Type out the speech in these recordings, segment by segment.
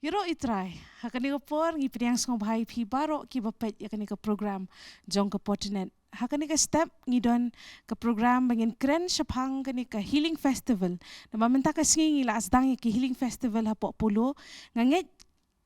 Yoro itry. Hakani ka por ngi priang song bhai phi baro ki bapet yakani ka program jong ka potinet. Hakani ka step ngi don ka program bangin kren shaphang kani ka healing festival. Nama menta ka singi la asdang ki healing festival hapo pulo nganget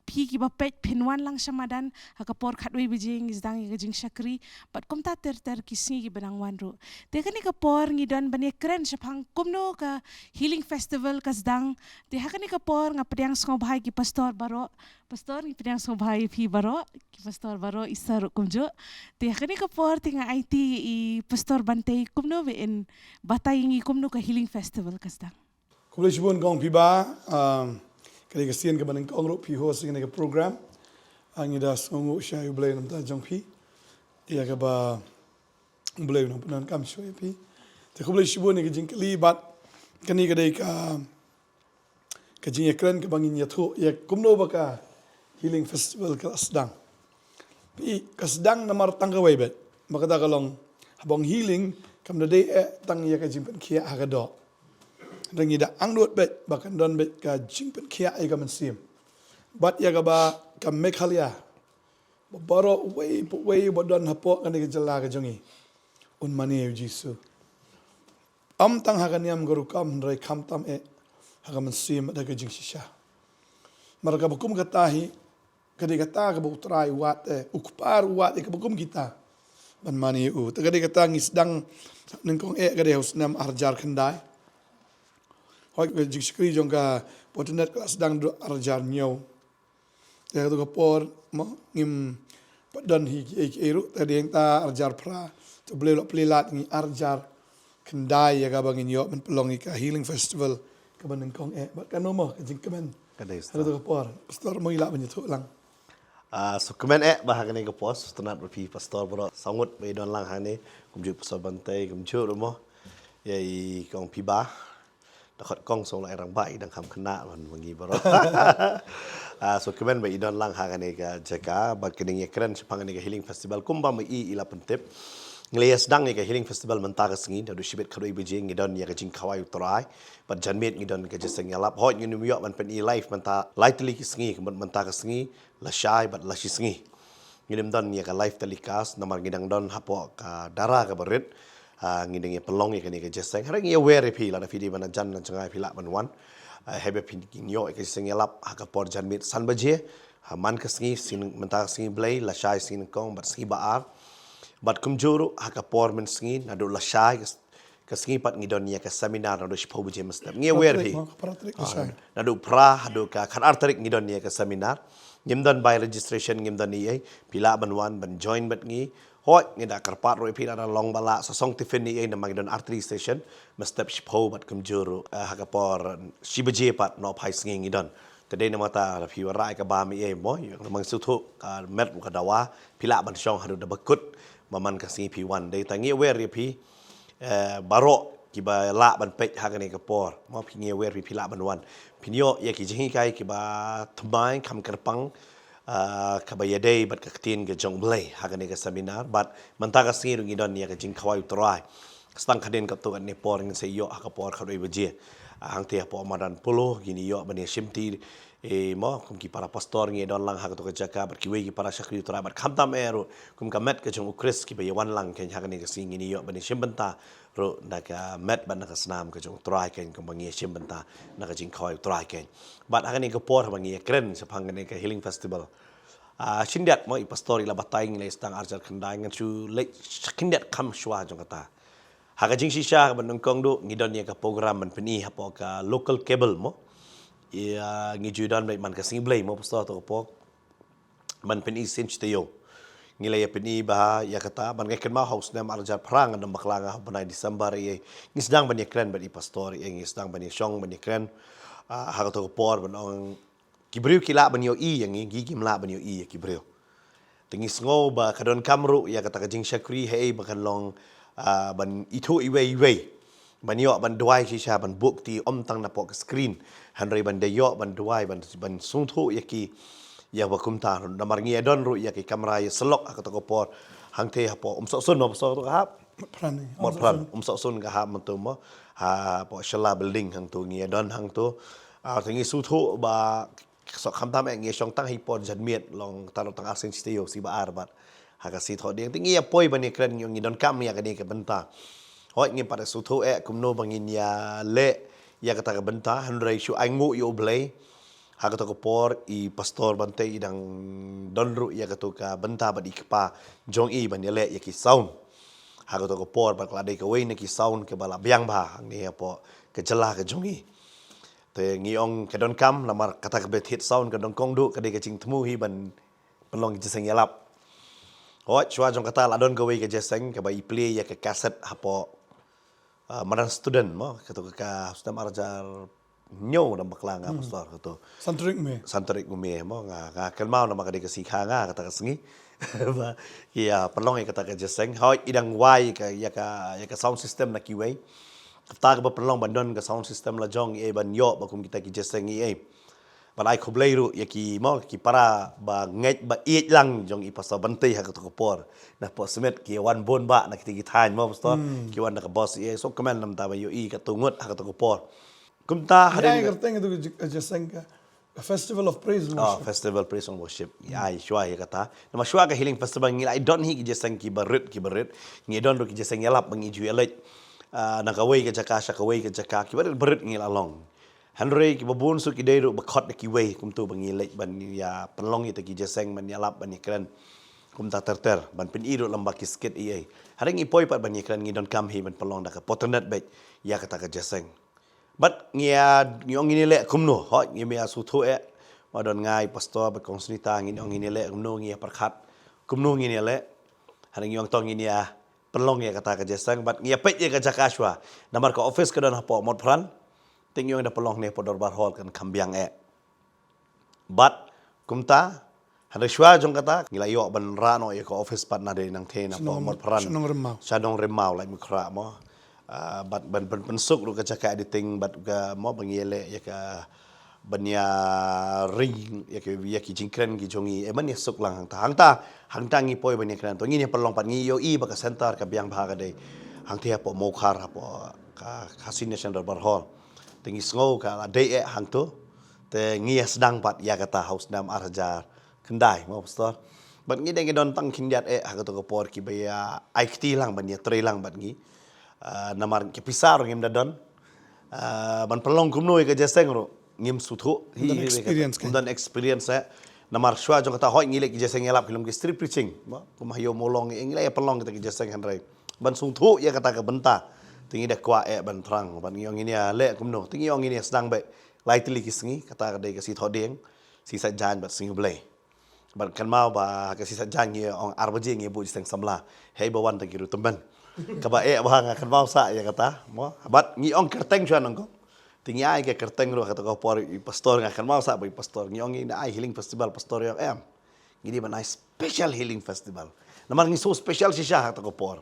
phi ki bapet pinwan lang shamadan hakapor khatwi bijing isdang ngi jing shakri bat kom ta ter ki singi ki benang wanru. Te kani ka por ngi don bani kren shaphang kumno ka healing festival kasdang te hakani ka por nga priang song bhai ki pastor ngi priang song bhai phi baro ki pastor baro isar kumjo te hakani ka por tinga IT I pastor bante kumno ve in batay ngi kumno ka healing festival kasdang. Kublai shibun kong piba kali kasian ke banang kong ro pi host ke program angi das ngu sha yu blai nam ta jong pi ya ke ba blai nam panan kam shoi pi te kublai shibun ke jing kali bat kani ke dai ka jing ekran ke bangin ya thu ya kumno ba ka healing festival ke asdang pi kasdang namar tangga wai bet maka da kalong habong healing kam da dai tang ya ka jing pen kia agado Rangi da angdot bet bahkan don bet ka jingpen kia ai ka mensim. Bat ya ka ba ka mekhalia. Baro way bodon hapo kan ke jala ka jongi. Un mani yu jisu. Am tang hakan yam guru kam rai kam tam haka mensim da ka jing shisha. Maraka bukum katahi kadi kata ka butrai wat ukpar wat ka bukum kita. Ban mani yu. Kadi kata ngisdang nengkong kadi husnam arjar kendai. Hoi jik skri jong ka potenet kelas sedang arjar nyau. Ya tu kapor mo ngim padan hi eru tadi yang ta arjar pra tu boleh lok pelilat ngi arjar kendai ya ka bangin yo men pelong ka healing festival ka baneng kong bat kan mo ka jing kemen. Kadai Ada tu kapor pastor mo ila banyak lang. So kemen bahagian ke pos tenat berpi pastor bro sangut be don lang hane kumjuk pastor bantai kumjuk rumah yai kong piba dakot kong song lai rang bai dang kam kena man mangi bro so kemen be don lang hagan ka jaka bat kening keren sepangan ke healing festival kumba mai ila pentep nglias dang ke healing festival mentaka singin dadu shibet kharoi bijing ngidon ya ka jing khawai utorai bat janmet ngidon ke jeseng yalap hot ngi New York man pen life menta lightly ki singi mentaka singi la shai bat la shi singi ngidim don ya ka life telikas namar ngidang don hapo ka dara ka berit ngideng ya pelong ya kani ke jeseng harang ya were pi la na fidi mana jan na changai pila man wan hebe pin kinyo ke jeseng yalap ha ka por jan mit san baje man ka singi sin menta singi blai la shai sin kong bat singi baar bat kumjuru ha ka por men singi na do la shai ka singi pat ngidon ya ka seminar na do shpo baje mestap ngi were pi na do pra do ka khan artarik ngidon ya ka seminar ngimdan by registration ngimdan ni pila ban wan ban join bat ngi hoi ngida karpat roi pina long bala sa song tiffin ni na magdon artery station mestap shpo bat kumjuru hakapor shibaje pat no phai singi ngidon tade na mata la fi rai ka ba mi mo mang suthu ka met ka dawa pila ban shong hadu da bakut maman ka singi pi1 dai tangi wer pi baro ki ba la ban pej hakane ka por mo pi nge wer pi pila ban wan pinyo ye ki jingi kai ki ba thmai kham karpang kabaya day bat kaktin ke jong blay hagane ka seminar bat mantaka singi ngidon ya ka jing khawai utrai stang khaden ka to ne por ng se yo ka por khadoi baje hang te po madan polo gini yo bani shimti mo kum ki para pastor ngi don lang ha to ka jaka bat ki we ki para shakri utrai bat khamta mero kum ka met ka jong ukris ki be wan lang ken hagane ka singi ni yo bani shimbanta ro na ka met ban na ka snam ka jong utrai ken kum bangi shimbanta na ka jing khawai utrai ken bat hagane ka por bangi kren sa phangane ka healing festival shindiat mo ipastori la batay ng stang arjar khandai ngan chu le shindiat kam shwa jong kata haga jing shisha ban kong do ngidon ya ka program ban peni hapo ka local cable mo ya ngi judan ban ka sing blay mo pastor to po man peni sinch tayo ngila ya peni ba ya kata ban ngeken ma house na arjar prang ndam baklanga banai December ye ngisdang ban yakren ban ipastori ngisdang ban shong ban yakren haga to por ban Kibriu kila banyo yang gigi mla banyo kibriu. Tingis ngo ba kadon kamru ya kata kajing syakri hei bakan long ban itu iwe. Banyo ban duai shisha ban bukti tang na pok screen. Hanrei ban deyo ban duai ban sungtu ki ya bakum tar namar ngi adon ru ya ki kamera ya selok kata kopor hang te hapo sok sun no sok to hap. Pran sok sun ka hap mentu mo ha po shala building hang tu ngi adon hang tu tingi sutu ba sok kham tam ngi song tang hi por jan miet long tarot tang asing steo si ba arbat hakasi tho ding tingi apoi bani kren ngi don kam ya kani ke benta hoi ngi pada su thu kumno bangin ya le ya kata ke benta hanrei shu aingu yo blay hakato ko por I pastor bante idang donru ya katu ka benta badi kepa jong I ban le ya ki sound hakato ko por ba klade ke we ne ki sound ke bala biang ba ni apo ke jelah ke jong I te ngiong ke don kam lamar kata ke bet hit sound ke don kong du ke de ke ching temu hi ban penlong jeseng yalap hoi chua jong kata la don ke we ke jeseng ke ba I play ya ke cassette apo maran student mo katu ka student arajar nyo na baklang nga pastor kato santarik me mo nga kelmau na makade kasi kha nga kata kasengi ba ya perlong kata ka jeseng hoi idang wai ka ya ka sound system na kiway ta ka perlong bandon ka sound system la jong ban yo ba kum kita ki jeseng balai khoblei ru ya ki mo ki para ba ngai ba I lang jong I pastor bantei ha ka to por na po semet ki wan bon ba na ki than mo pastor ki wan na ka boss so kemen nam ta ba yo I ka tungut ha ka to por kumta harin kerteng itu jeseng ka festival of praise and worship. Festival praise and worship. Ya, shua ya kata. Nama shua ka healing festival ngi I don't hi jeseng ki barut. Ngi don ru ki jeseng yalap ngi ju elej. Nakaway ka jaka shakaway ka jaka ki barut ngi along. Henry ki babun su ki dei ru bakot ki way kumtu bangi elej ban ya penlong ita ki jeseng ban yalap ban kren. Kumta terter ban pin iru lamba ki skit ai. Haring ipoi pat ban kren ngi don kam hi ban pelong da ka potonet bet ya kata ka jeseng. But ngiong ini le kumno hot ngi mea su thu madon ngai pastor ba konsnita ngiong ini le kumno ngi perkhat kumno ngi le haring ngiong tong ini ya pelong ya kata ka jesang but ngi pet ya ka jakashwa namar ka office ka don hapo mod pran ting yong da pelong ne podor bar hall kan kambiang but kumta hada shwa jong kata ngila yo ban rano ya ka office pat na de nang the na po mod pran shanong remau lai mukra mo but pensuk ru ka caka editing but ga mo bangile ya ka banya ring ya ki jingkren ki jongi man ya suk lang hangta ngi poi banya kran to ngi pelong pat ngi yo I ba ka center ka biang bha ka de hangte po mo khar po ka khasin center bar hall tingi sngo ka de hang to te ngi sedang pat ya kata house nam arjar kendai mo pastor but ngi de don tang kindiat ha ka to ko por ki baya IT lang banya tre lang bat ngi namar ke pisar ngim dadon ban pelong kumno ke jeseng ro ngim suthu dan experience namar shwa jong kata hoi ngile ke jeseng yalap kilom ke street preaching ba kumayo molong ngile ya pelong ke jeseng hanrai ban suthu ya kata ke benta tingi dak kwa ban prang ban ngiyong ini le kumno tingi yong ini sedang be lightly kisngi kata ke si thodeng si sa jan bat sing blay ban kan mau ba ke si sa jan ngi ong arbaji ngi bu jeseng samla hei bawan ta kiru temban kaba bahang akan mau sa ya kata mo bat ngi ong kerteng chuan ngko tingi ai ke kerteng ro kata ko por pastor akan mau sa boy pastor ngi ong ini ai healing festival pastor yo ngidi ban special healing festival namar ngi so special si sha kata ko por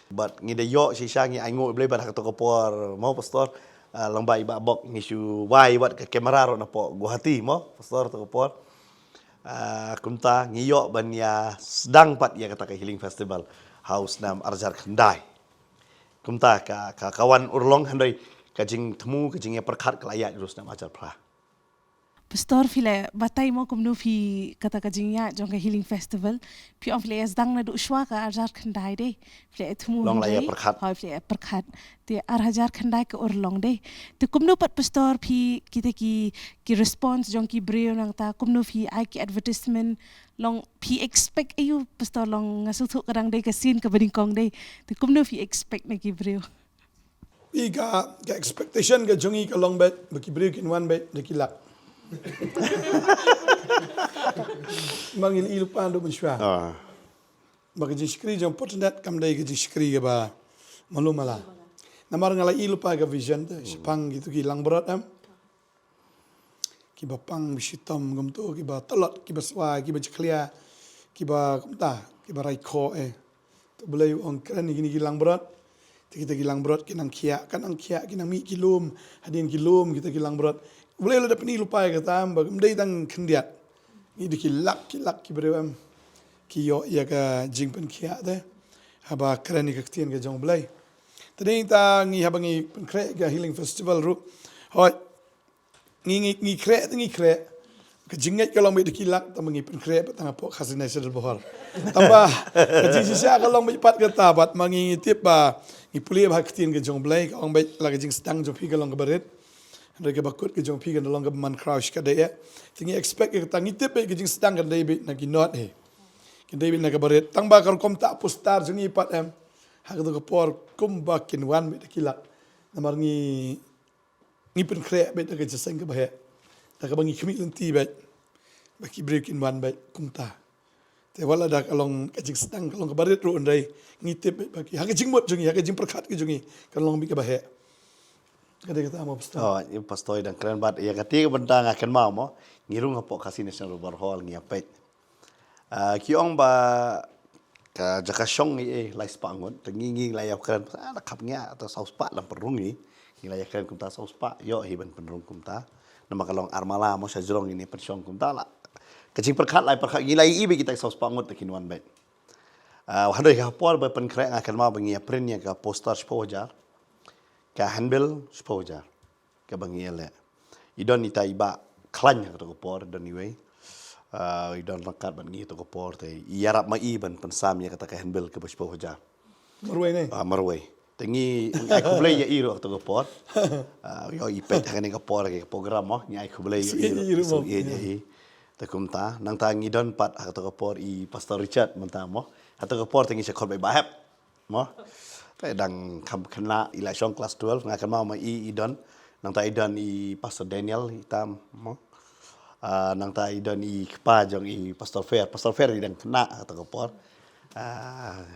but ngi de yo si sha ngi ai ngo blay ban kata ko por mo pastor lambai ba bok ngi shu wai wat ke kamera ro na po Guwahati mo pastor to ko por kumta ngi yo ban ya sedang pat ya kata ke healing festival house nam arjar kendai kumta ka kawan urlong handai kajing temu kajing ya perkhat kelayat terus nam ajar pra Pastor file batai mo kumno fi kata kajingnya jong ka healing festival pi on file asdang na du shwa ka arjar khandai de file temu long laya perkhat ha file perkhat te arjar khandai ka urlong de te kumno pat pastor fi kita ki response jong ki breo nang ta kumno fi ai ki advertisement long pi expect ayu pastor long ngasu thu kadang de ka scene ka badingkong de te kumno fi expect na ki breo Iga expectation ka jongi ka long bet baki breo kin one bet de kilak mangil ilu pandu menshwa bagi jiskri jom potnet kam dai ke jiskri ke ba malu mala namar ngala ilu pa ga vision te sepang gitu ki lang berat ki ba pang bisitam gam to ki ba talot ki ba swa ki ba jklia ki ba kumta ki ba rai kho to boleh on kran ni ki lang berat kita ki lang berat ki nang kia kan ang kia ki nang mi kilom hadin kilom kita ki lang berat boleh lo dapat ni lupa ya kata bagam dai tang kendiat ni dikilak ki berem ki yo ya ka jingpen kia de haba krani ka ktien ka jong blai tadi ta ngi habangi penkre ka healing festival ru hoi ngi kre kejingat kalau mai dekilak ta mangi pen krep tang po khasina sedal bohor tambah kejing sisa kalau mai pat kata bat mangi tip ba ngi puli ba ktin ke jong blai ka ong bai la kejing stang jong pi ka long ka baret Mereka bakut ke jong pi kan long ka man crouch ka daya tingi expect ke tangi tip ke jing stang kan dai bit na ki not he kin dai bit na ka baret tang ba kar kom ta postar jong pat em ha ka to por kum ba kin wan mai dekilak namar ngi pen krep bet ka jaseng ka ba he ta ka bangi khmi lenti bet baki break in one by kumta te wala dak along kajing stang kalong ka barit ro ndai ngitip baki ha kajing mot jungi ha kajing perkhat ki jungi kalong bi ka bahe kada kata mo pastor Oh, yung pastoy dan keren bat ya kati bentang akan mau mo ngirung hapo kasi national rubber hall ngi apet. Kiong ba ka jaka syong ni lais pangon tengingi layap keren kap nya atau saus pak lam perung ni layap keren kumta saus pak yo hiban penrung kumta nama kalong armala mo sa jrong ini pensyong kumta la kecing perkat lai perkat gilai ibe kita saus pangot tekin wan bet. Hadoi ka por ba pen krek akan mau bengi apren ya ka poster spojar ka handbill spojar ka bengi ele idon ita iba klan ya to por don iwe idon rakat bengi to por te yarap mai ban pensam ya kata ka handbill ka spojar marwai ne marwai tengi aku boleh ya iro to por yo ipet kan ka por ke program mo ni aku boleh ya iro so ye takumta nang tangi don pat atau kapor I Pastor Richard mentamo atau kapor tangi sekor by bahap mo dang kam kena ila syong kelas 12 ngakan mau mai idon nang ta idon I Pastor Daniel hitam mo nang ta idon I kepa jong I Pastor Fair dang kena atau kapor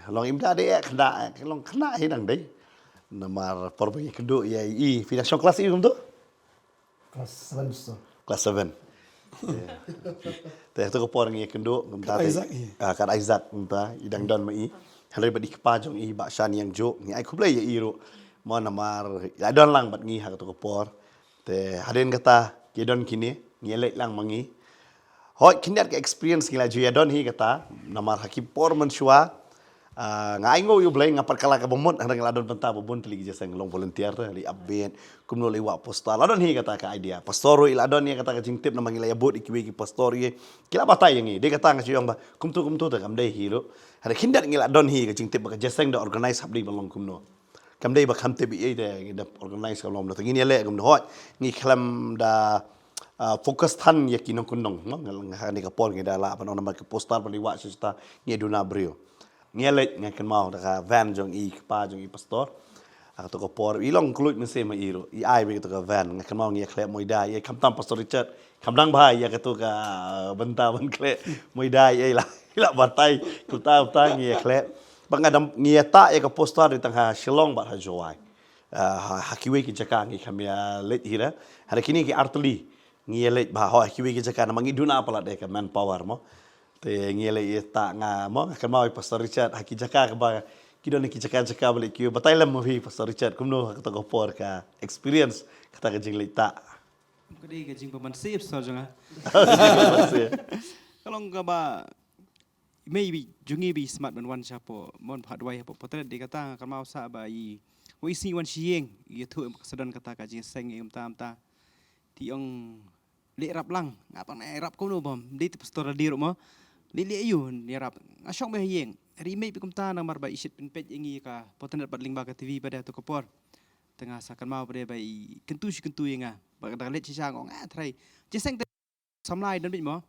long imda de kena long kena hidang dei namar porbagi kedu ya I fina syong kelas I tu kelas 7 pastor kelas 7 Teh tu ko ngi kendo ngumta kan Isaac ngumta idang don mai halai badi kepajong I baksan yang jo ngi ai kublai ya iro mo namar ya don lang bat ngi ha tu ko te haden kata ke don kini ngelek lang mangi hoi kinat ke experience ngila jo ya don hi kata namar hakim por menshua ngai ngo yu blai ngapar kala ka bomot hang ladon penta bobon teli jeseng long volunteer tu li abben kumno lewa postal ladon hi kata ka idea pastor il adon ya kata ka jingtip na mangila ya bot ikiwi ki pastor ye kila batai yang de kata nga siong ba kumtu ta kam dei hi lo hada kindat ngila adon hi ka jingtip ka jeseng da organize habdi balong kumno kam dei ba kam te bi de organize ka lom lo ngini le kumno hoi ngi klam da fokus tan ya kinong kunong no ngani ka por ngi da la pa no na ka postal pa liwa sista ngi duna brio ngelet ngakan mau da van jong I pa jong I pastor to ko por ilong kluit men se ma iro I ai be to ka van ngakan mau nge klep moi dai kam tam pastor Richard kam dang bhai ya ka to ka benta ban klep moi dai la batai ku ta nge klep bang adam nge ta ya ka pastor di tang Shillong ba ha joai hakiwe ki jaka ngi kamya let hira hari kini ki artli nge let ba ha hakiwe ki jaka na mangi duna pala de ka manpower mo te ngele ta nga mo kan mau Pastor Richard haki jaka ka ba kido ni jaka balik ki batai lam mo Pastor Richard kumno ka to por ka experience kata ka jing lita ko di ka jing paman sip so jonga kalong ka ba maybe jungi bi smart man wan chapo mon phatwai hapo potret di kata kan mau sa ba I wo isi wan sieng I thu sedon kata ka jing seng im tam ta ti ong le rap lang ngapa na rap ko no bom di pastor di ro mo Lili ayun ni rap asyong bahiyeng remake pikum ta nang marba isit pinpet ingi ka potret badling baga TV pada to kopor tengah sakan mau pada bai kentu nga baga let sisa ngong trai jeseng samlai dan bit mo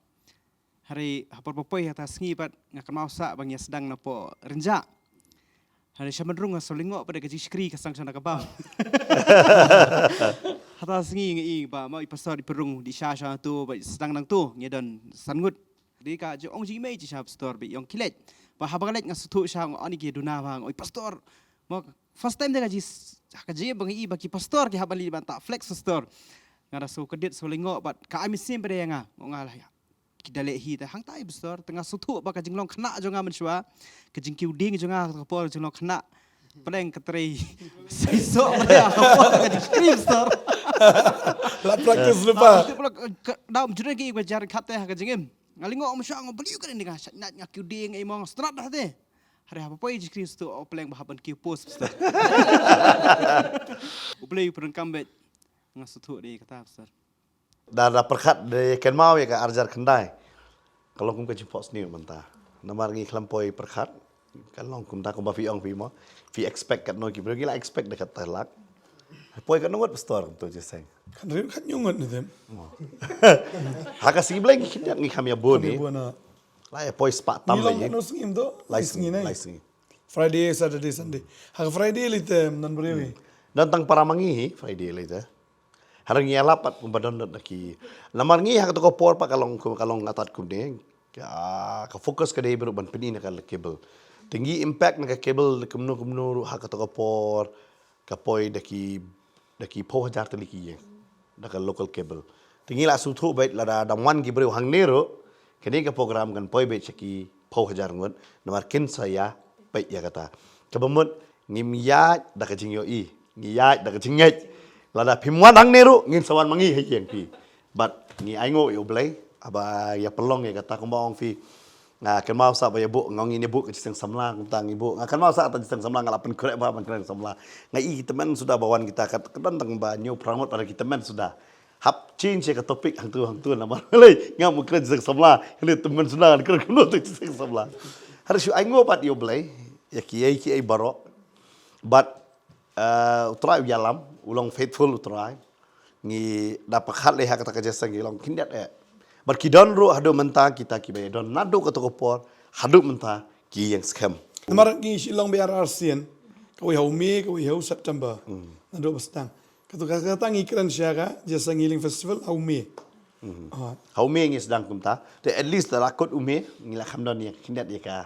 hari hapor popoi hata sngi pat ngakan mau sa bang sedang na po renja hari syamadrung solingo pada gaji skri kasang sana ka bam hata sngi ngi ba mau ipasor di perung di sha tu bai sedang nang tu ngedon sangut di ka jo ong jimei ji shop store bi yong kilet ba habalet nga sutu sha oni ki duna bang oi pastor mo first time daga ji ka ji bang I baki pastor ki habali banta flex store ngara so kedit so lingo bat ka ami sim pada nga ngala ya ki dale hi ta hang tai pastor tengah sutu ba ka jinglong khna jo nga menshwa ka jingkiu ding jo nga ka por jinglong khna peleng ketrei siso pada ka ka scream store la practice lupa daum jure ki bajar khate ka jingim ngalingo om syang beliu kan dengan nat ngak ding emong strat dah te hari apa poi ji Kristo opeleng bahaban ki post opeleng perang kambet ngasutu di kata pastor Dah perkat de ken mau ya ka arjar kendai. Kalau kum ka jemput sini mentah. Namar ngi kelampoi perkat. Kalau kum ta kum ba fi ong fi mo. Fi expect kat no ki bro gila expect dekat telak. Poi kat ngot pastor tu je seng. Kan rin kan nyungot ni tem. Haka sigi bleng kinyak ngi kami abon ni. Buana. Lai poi spa tam Nilong lagi. no singim do. License, nai. license. Friday, Saturday, Sunday. Hak Friday li tem nan brewi. Dan tang para mangi Friday later. Harang ngi alapat kum badon naki. Namar ngi hak to ko por pa kalong atat kum ni. Ka fokus ka dei ban peni na kal cable. Tinggi impact na ka cable kumno hak to ko por ka poi daki po hajar teliki ye. Daka local cable. Tinggi la su thu bait la da wan ki brew hang nero. Kini ka program kan poi bait chaki po hajar ngon. Namar kin saya bait ya kata. Kabamut ngim ya daka jingyo i. Ngiyat daka jinget. Lada pimwan hang nero ngin sawan mangi heyeng pi. But ni aingo yo blai aba ya pelong ya kata kumbang fi. Kan mau sa ba ya bu ngong ini bu ke jiseng samla tentang ibu. Kan mau sa ta jiseng samla ngalapen krek ba man krek samla. Ngai teman sudah bawaan kita kat tentang ba new promote pada kita men sudah. Hap change ke topik hang tu nama. Lei ngam krek jiseng samla. Ini teman sudah krek kuno tu jiseng samla. Harus aingo pat yo blai ya kiai barok. But utrai yalam ulang faithful utrai ngi dapat hal leha kata kerja sangi long kindat berkidon ru hadu mentah kita ki bay don nadu ka to por hadu mentah ki yang scam Namar ngi silong biar arsien. Kau hau Mei, kau hau September. Nado bastang. Katu kata ngi kran syaka jasa ngiling festival hau Mei. hau me ngi sedang kumta te at least la kot ume ngi la khamdon ni kindat ya ka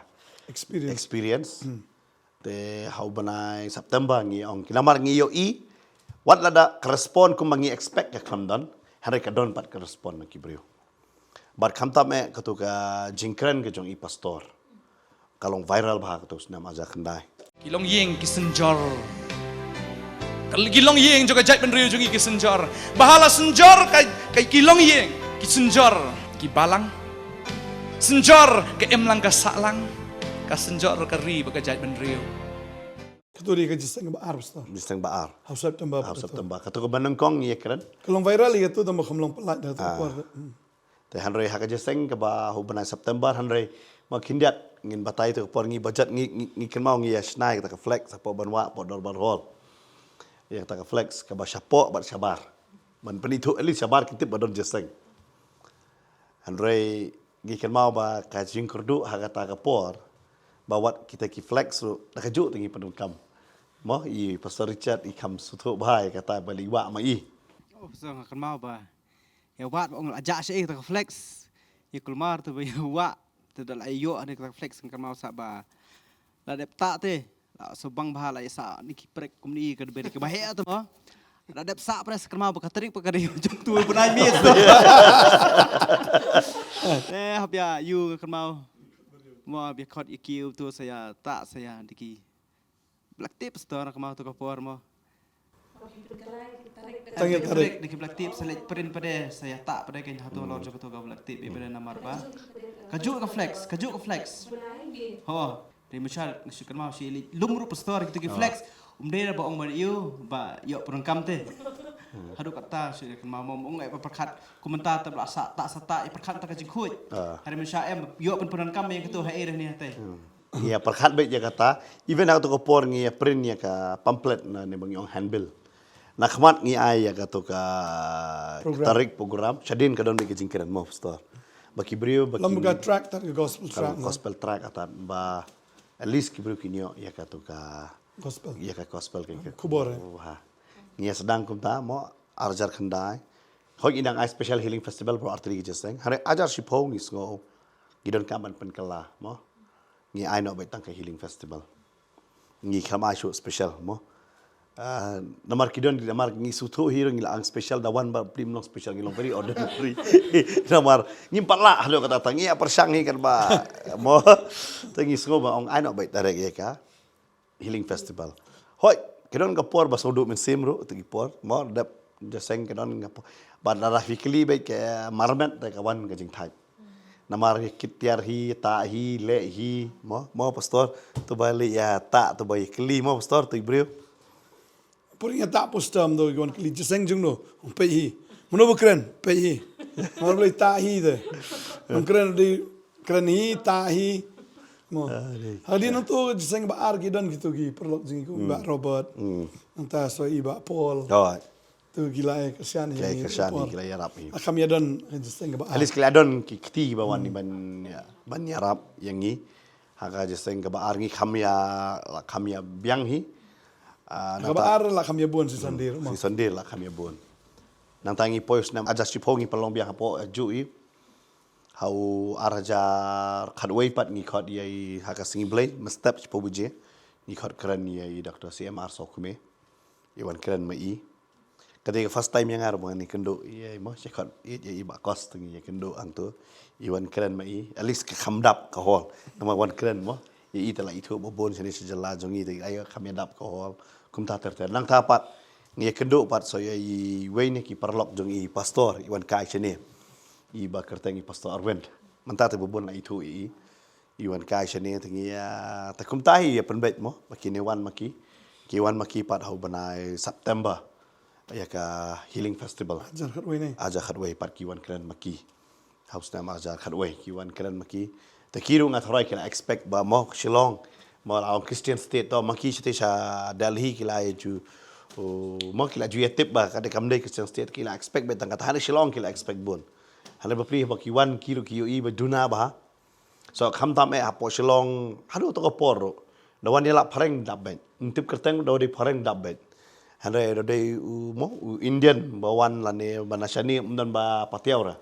experience te hau banai September ngi ong kinamar ngi yo i wat lada respond kum ngi expect ya khamdon hari ka don pat respond ki brio bar khamta me katu ka jingkren ke jong i pastor kalong viral bah katu snam aja kendai Kilong yeng kisenjor. Kilong yeng juga jait benriu jungi kisenjor. Bahala senjor kai kilong yeng kisenjor ki balang. Senjor ke emlang ka salang. Ka senjor ka ri ba ka jait benriu. Katu dia kerja sang baar basta. bisang baar Hau September. hau September katu ka banangkong ye kren Kalau viral lihat tu tambah kamlong pelat dah tu kuar. te hanrei hakaje seng ke ba hu banai September hanrei makindiat ngin batai tu por ngi budget ngi kenmau ngi yasnai kita ka flex apo banwa po dor bar hol ya kita ka flex ka ba syapo bat sabar man penitu ali sabar kitip badon jeseng hanrei ngi kenmau ba ka jingkurdu hakata ka por bawat kita ki flex ru nakaju tingi penungkam mo i pastor Richard i kam sutu bahai kata baliwa ma i Oh, so akan mau ba. Ya wat ong ajak syai ta flex. Ya kulmar tu ba ya wa tu dal ayo ada ta flex kan mau sa ba. La dep ta te. La so bang bah la sa ni ki prek kum ni ka be ke bahe tu mo. La dep sa pres kan mau ba katrik pa ka jong tu benai mis. Hab ya you kan mau. Mo bi khot ikiu tu saya tak saya diki. Black tips tu nak mau tu ka por mo. Tanya tarik. Di black tip select print pada saya tak pada kan hatu lor joko to black tip pada nomor ba. Kaju ka flex. Ho, di macam syukur mau si lumru pastor gitu ki flex. Umdera ba ong ba you ba yo perangkam te. Hadu kata syukur mau ong ai perkat komentar tabla sa tak perkat tak jingkut. Hari macam yo perangkam yang ketu hai ni te. ya perkat baik dia kata even aku tu kopor ngi print ya ka pamphlet na ne bang yung handbill na khmat ngi ai ya ka tu ka tarik program shadin ka don be jingkiran mo pastor baki brio baki Lambuga track tar gospel track. gospel track atan ba at least ki brio kinyo ya ka tu ka Gospel. ya ka gospel ka Kubor. ha ngi sedang kum ta mo arjar khandai hoi indang ai special healing festival pro arteri jeseng hare ajar si phong is ngo gidon kaman penkala mo ngi ai no betang ka healing festival ngi khama show special mo namar kidon di namar ngi sutu hero ngi ang special da one ba prim long special ngi long very ordinary namar ngi patla halo kata tangi persang hi kan ba mo tangi sngo ba ong ai no bet darek ye ka healing festival hoi kidon ka por ba sodu men simro tigi por mo dap jaseng kidon ngapo ba darah weekly bet ke marmet ka wan ka jing thai namar kitiar hi ta hi le hi mo pastor tu balik ya tak tu bayi keli mo pastor tu brio Puring tak postam do gon kli jeseng jung no. Umpai hi. Menurut keren, PI. Mau boleh tahi tu. Keren di keren hi tahi. Mo. Hadi nang tu jiseng ba ar gidan gitu gi perlok jing ku ba Robert. Anta so i ba Paul. Oh, Tu gila kesian kaya kersyani kaya yarap ni. Akam ya don jiseng ba ar. Alis kaya don kiti bawan ni ban yarap yang ni. Haka jiseng ke baar ni kami biang hi. Ka ba ar la kam ya buon si sandir mo. Si sandir lah kami bun. Nang tangi pois nam ajas cipongi pelong biang hapo jui. Hau arajar kadway pat ngi khot yai haka singi blay mestep cipo buje. Ngi khot keren yai Dr. CMR Sokume. Iwan keren mai. Ketika first time yang arbo ni kendo yai mo cekot yai ba kos tengi yai kendo ang tu. Iwan keren mai. At least ke kamdap ke hol. Nama wan keren mo. Yai telah itu bobon sini sejala jongi te ayo kami dap ke hol. Kum ta ter nang tapat ngi kendo pat so yai way ni ki perlok jongi pastor iwan kai sini. I ba kertengi pastor Arwen. Mentah te bobon la itu iwan kai sini tengi ya ta kum tahi ya penbet mo makini wan maki. Ki wan maki pat hau banai September. Ya ka Healing Festival. Ajar kat ni. Aja khatway pat ki wan keren maki. Haus nama aja khatway ki wan keren maki. Ta kiru ngat horai kila expect ba mo Shillong. Mo laong Christian state to maki site sa Delhi kila ju mo kila ju yetip ba kada kamdai Christian state kila expect betang kata hari Shillong kila expect bon. Hala ba pri ba ki wan kiru ki i ba duna ba. So kham tam hapo Shillong hadu to ko por. Dawan dia la pareng dabbet. Intip kerteng do di pareng dabbet. Handai do di mo Indian bawan lane banasani dan ba patiaura.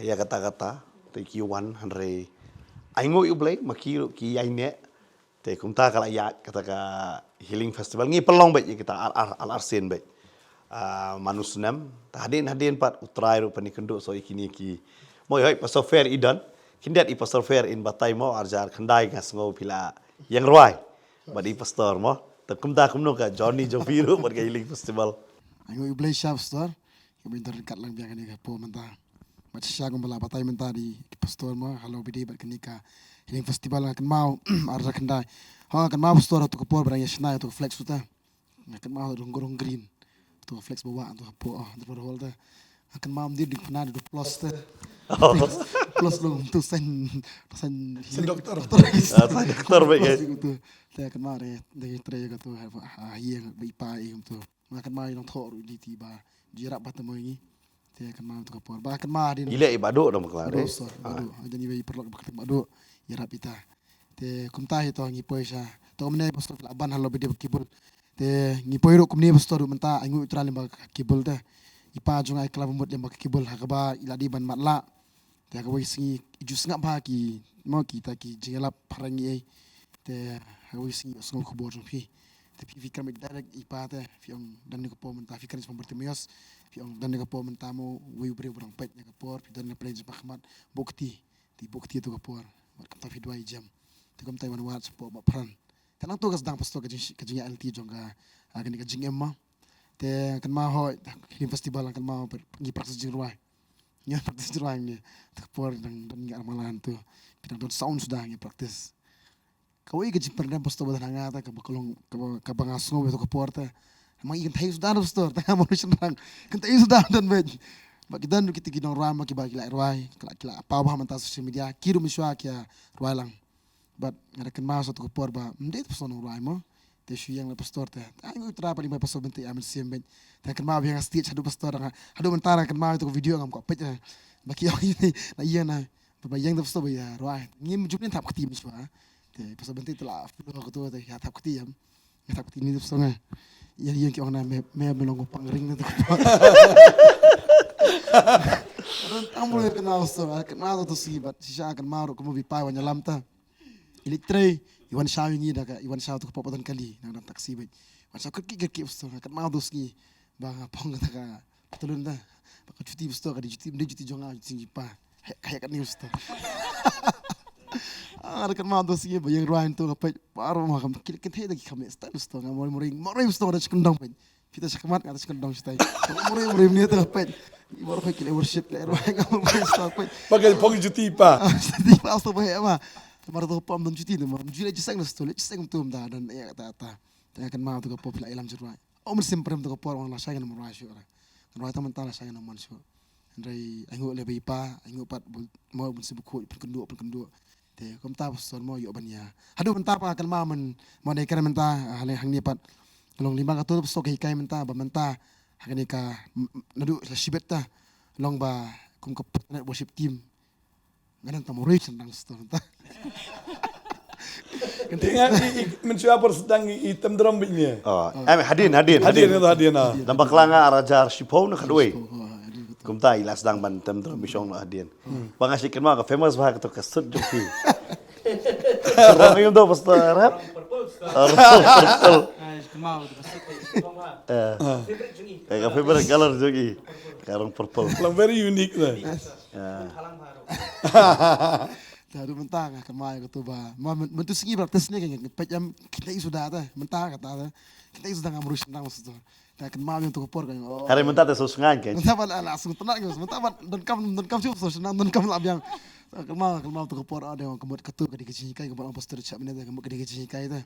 Ya kata-kata te ki wan handai aingo yu blai makiru ki aine te kumta kala ya kata ka Healing Festival ngi pelong bet kita al arsen bet. Manusnam hadin pat utrai ru panikendo so ikini ki mo yoi pasal fair idan kindat i pasal fair in batai mo arjar khandai ngas ngo pila yang ruai badi pastor mo takumta kumno ka Johnny Joviru bar ka Healing Festival Aingo iblay shop store yung bintar kat lang biya kanika po manta matsya kung bala batay manta di pastor mo halo bidi bar kanika Healing Festival kan mau arjar khandai ha kan mau pastor to ko por barang yasna to flex uta kan mau rong green to flex bawa to po der holda akan mau dir di penada do plus te plus lo to sen doktor. doktor bet ka tu te akan mau re de tre ga to iya bi pa i to akan mau nong thor di tiba jirak batamo ini te akan mau to por ba akan mau di ile ibado dong klare so badu jadi bi perlu bakti badu jirak pita te kumta hito ngi poisa to mene pastor laban halo bi de kibul te ngi poiro kumni pastor menta aingu utrale ba kibul te ipa junga ikla bumut yang ba kibul hakaba iladi ban matla te hakaba singi ijus ngap ba ki mo kita ki jingelap parangi te hakaba singi sngol kubor pi te fikar me direct ipa te fiong dan ni ko po menta fikar is pembertemios fiong dan ni ko po menta mo wi bre burang pet ni ko por pi dan ni prej bahmat bukti ti bukti to ko por kam ta fi 2 jam te kam tai wan wat po ba pran tanang to gas dang pastor ka jinga LT jonga agan ka jing emma te kan ma ho Healing Festival kan ma ngi praktis jing ruai nya praktis jing ruai ni te por dan ngi amalan tu pidang don sound sudah ngi praktis kawai ka jing pernah pastor badan ngata ka bakolong ka bangasngo beto ka porta mang ikan thai sudah pastor tanga mo senang kan thai sudah dan bet bagidan kita ginong rama ki bagi lai ruai kala apa bah manta social media kiru miswa kia ruai lang but ada kan masuk tu por ba mende pastor no ruai mo te shu yang pastor te ai tra pa lima pastor bente amen sim ben te kan ma yang stage hadu pastor hadu mentara kan ma tu video ngam ko pet baki ini na iya na ba yang pastor ba ya ruai ngim jupin tap keti miswa te pastor bente telah ko tu te ya tap keti yam ya tap keti ni pastor nga yang ki ona me melongo pangring tu Amul kenal pastor kenal tu sibat sisa kan maru ko mo bipai wanya lamta Ilitre, Iwan Shaw ni dah Iwan Shaw tu kepopotan kali nak taksi baik. Iwan Shaw kerki pastor, kat mau dos ni, bang apong kata ka, petulun dah, bang cuti pastor, kadi cuti jonga cuti jipa, kayak kat ni pastor. Kat mau dos ni, bayang ruan tu kapai, baru makam, kita lagi kami style pastor, ngam moring pastor ada sekendang baik. Kita sekemat ada sekendang style. Moring ni tu kapai, baru kayak kita worship, ruan ngam pastor baik. Bagai pongi juti pa. Juti pastor baik apa? Mara to pam dom cuti dom jule ciseng nas tole ciseng tum da dan ya kata ta akan mau tu ko pop la ilam jurwa o mer sim prem to ko por wang la sagan mo rasyo ra Roi ta mentala saya nama manusia. Andai angu lebih pa, angu pat mau sibuk penduk. Te kom ta pastor mau yo bania. Hadu mentah pa akan mau naikkan mentah hal hang ni pat. Long lima katul pastor kai mentah ba mentah hang ni ka nadu la shibet ta. Long ba kum ka worship team. Nganan ta mo reach nang pastor mentah. Dengan mencuba sedang item drum beat ni. Oh, hadin. Hadir itu hadir na. Nampak langa arajar sipau nak kedua. Kumta ilas sedang bantem drum bisong nak hadin. Bangasik kan mah famous bah ketuk kesut joki. Serang yang tu pastor rap. Purple. Kemau tu Kayak favorite color joki. Karang purple. Lang very unique lah. Tahu mentah kan mai kata ba. Mentu segi praktis ni kan pejam kita sudah ada mentah kata ada. Kita sudah ngamurus tentang pastor. Tak kan mau yang tu kopor kan. Hari mentah tu susungan kan. Mentah bal langsung tenang kan. Mentah bal don kam siapa pastor senang don kam lab yang kan mau tu kopor ada yang kemut ketu ke dikecikai kemut pastor cak mana kemut ke dikecikai tu.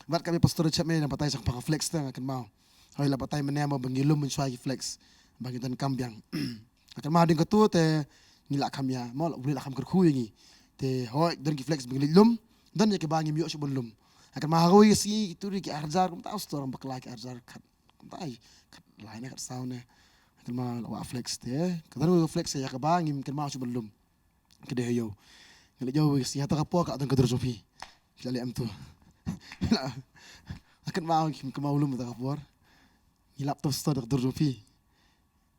Bat kami pastor cak mana patai sak pakai flex tu kan mau. Hai la patai mana mau bengilum mencuai flex. Bagi don kam yang. Kan mau dengan ketu te ngilak kami ya. Mau boleh lakam kerku yang ni. Te hoi dan ki flex bengilum dan ya ke bangi miok sebelum. Akan maharui si itu di arjar kum tahu store bakla ki arjar kat. Kum tahu kat lainnya kat sound ni. Akan ma wa flex te. Kadang flex ya ke bangi mungkin mau sebelum. Kedai yo. Kalau jauh si hata kapo kat dan kedur sofi. Kali am tu. Akan mau ke mau lum tak kapor. Hilap tu store kedur sofi.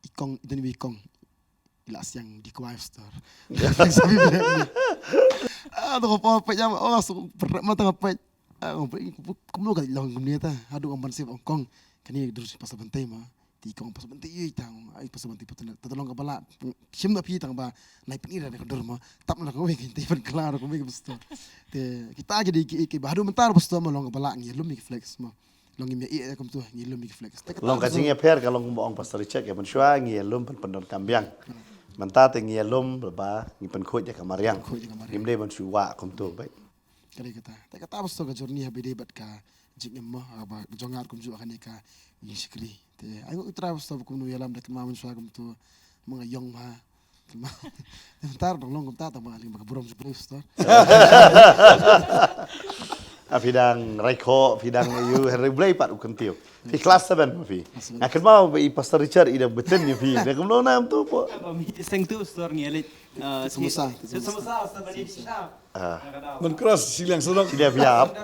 Ikong dan ikong. Ilas yang di Kuwait store. Sabi ba ni? Tu kapor pa jam berat mata kapor. Kumlo ka lang kumni ta. Hadu ang bansip Hong Kong. Kani durus pasal bantai ma. Ti kong pasal bantai yui tang. Ai pasal bantai patun. Tatolong ka bala. Sim na pi tang ba. Nai pinira ka dur ma. Tap na ko wekin ti pan klaro ko wekin pastor. Te kita jadi ki hadu mentar pastor ma long ka bala ngi lumi flex ma. Long ngi i kom tu ngi lumi flex. Long kasing per kalau ngomong pastor cek ya mensua ngi lum pendon kambiang. Mentah te ngi lum berba ngi penkut ya kamariang. Gimde mensua kom tu baik. Kali kata. Tak kata pastor ka journey habide bat ka jing emma aba jongar kum ju akan ka ni sikri. Te ayo utra pastor kum nu yalam dak ma mensua kom tu mga yong ma. Mentar dong long kom ta ta ma ling ba burom ju pastor. Pidang Raiko, pidang you Herblay pat ukam tio. Di kelas 7 fi. Akan mau i Pastor Richard ida beten ni fi. Dah kumlo nam tu po. Seng tu store ngelit. Samosa. Samosa store bani di sana. Dan keras silang sedang. Dia biap.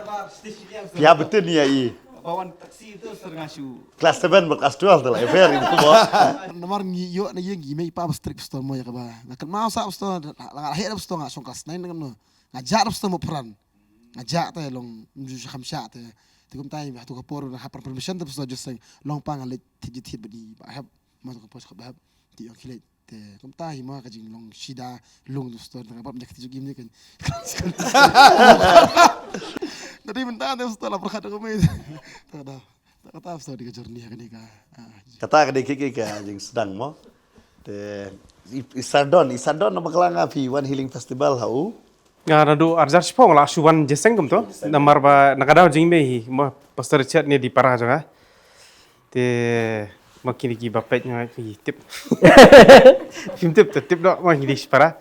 Biap beten ni ai. Bawan taksi tu store ngasu. Kelas 7 bekas 12 tu lah. Fair itu po. Namar ngi yo na yengi may pa strip store mo ya ka ba. Nakan mau sa store la lahir store nga song kelas 9 dengan no. Ngajar store mo peran. Ngajak tayo long mjuj khamsha tayo tikum tayo hatu kapor na hapar permission tapos na just long pang alit tijit hit badi bahab ma to kapos kabab ti yung kilit te kum tayo ma kajing long shida long do store na kapap nakati jugim ni kan tadi mentah tayo store la perkata ko may tada kata store di journey kan ka Kata ka dikiki ka jing sedang mo. Te Isadon na maklanga fi One Healing Festival hau. Nga nado arjar sipong la suwan jeseng kum to namar ba nakadaw jing me mo pastor chat ni di para janga te makini ki bapet nga ki tip film tip do ma ki dis para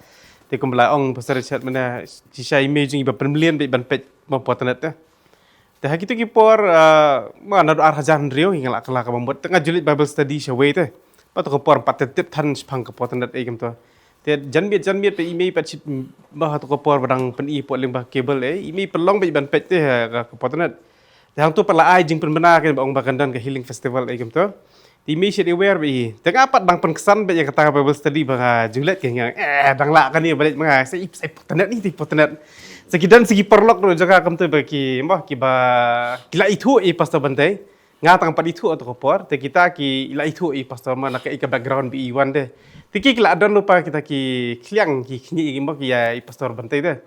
te kum la ong pastor chat mana sisa image ngi ba permelian be ban pet mo potnet te ha kitu ki por ma nado arhajan rio hinga la kala ka membuat tengah julit bible study shaway te pa to ko por pat tip than spang ka potnet e kum to te janmiet pe email pat bah to ko por badang pen i pot leng bah kabel email pelong pe ban pet te ka potnet te hang tu pala ai jing pen benar ke bang bakandan ke healing festival ai to email shit aware be te ngapat bang pen kesan pe yang kata bible study bah julet ke yang dang la kan ni balik menga sai potnet ni ti potnet sekidan segi perlok ro jaga kam tu bagi mah ki ba kila itu pastor bantai ngatang pat itu atau ko por te kita ki ila itu pastor mana ke background bi iwan de Tiki kila ada lupa kita ki kliang ki kini imbak ya pastor bantai deh.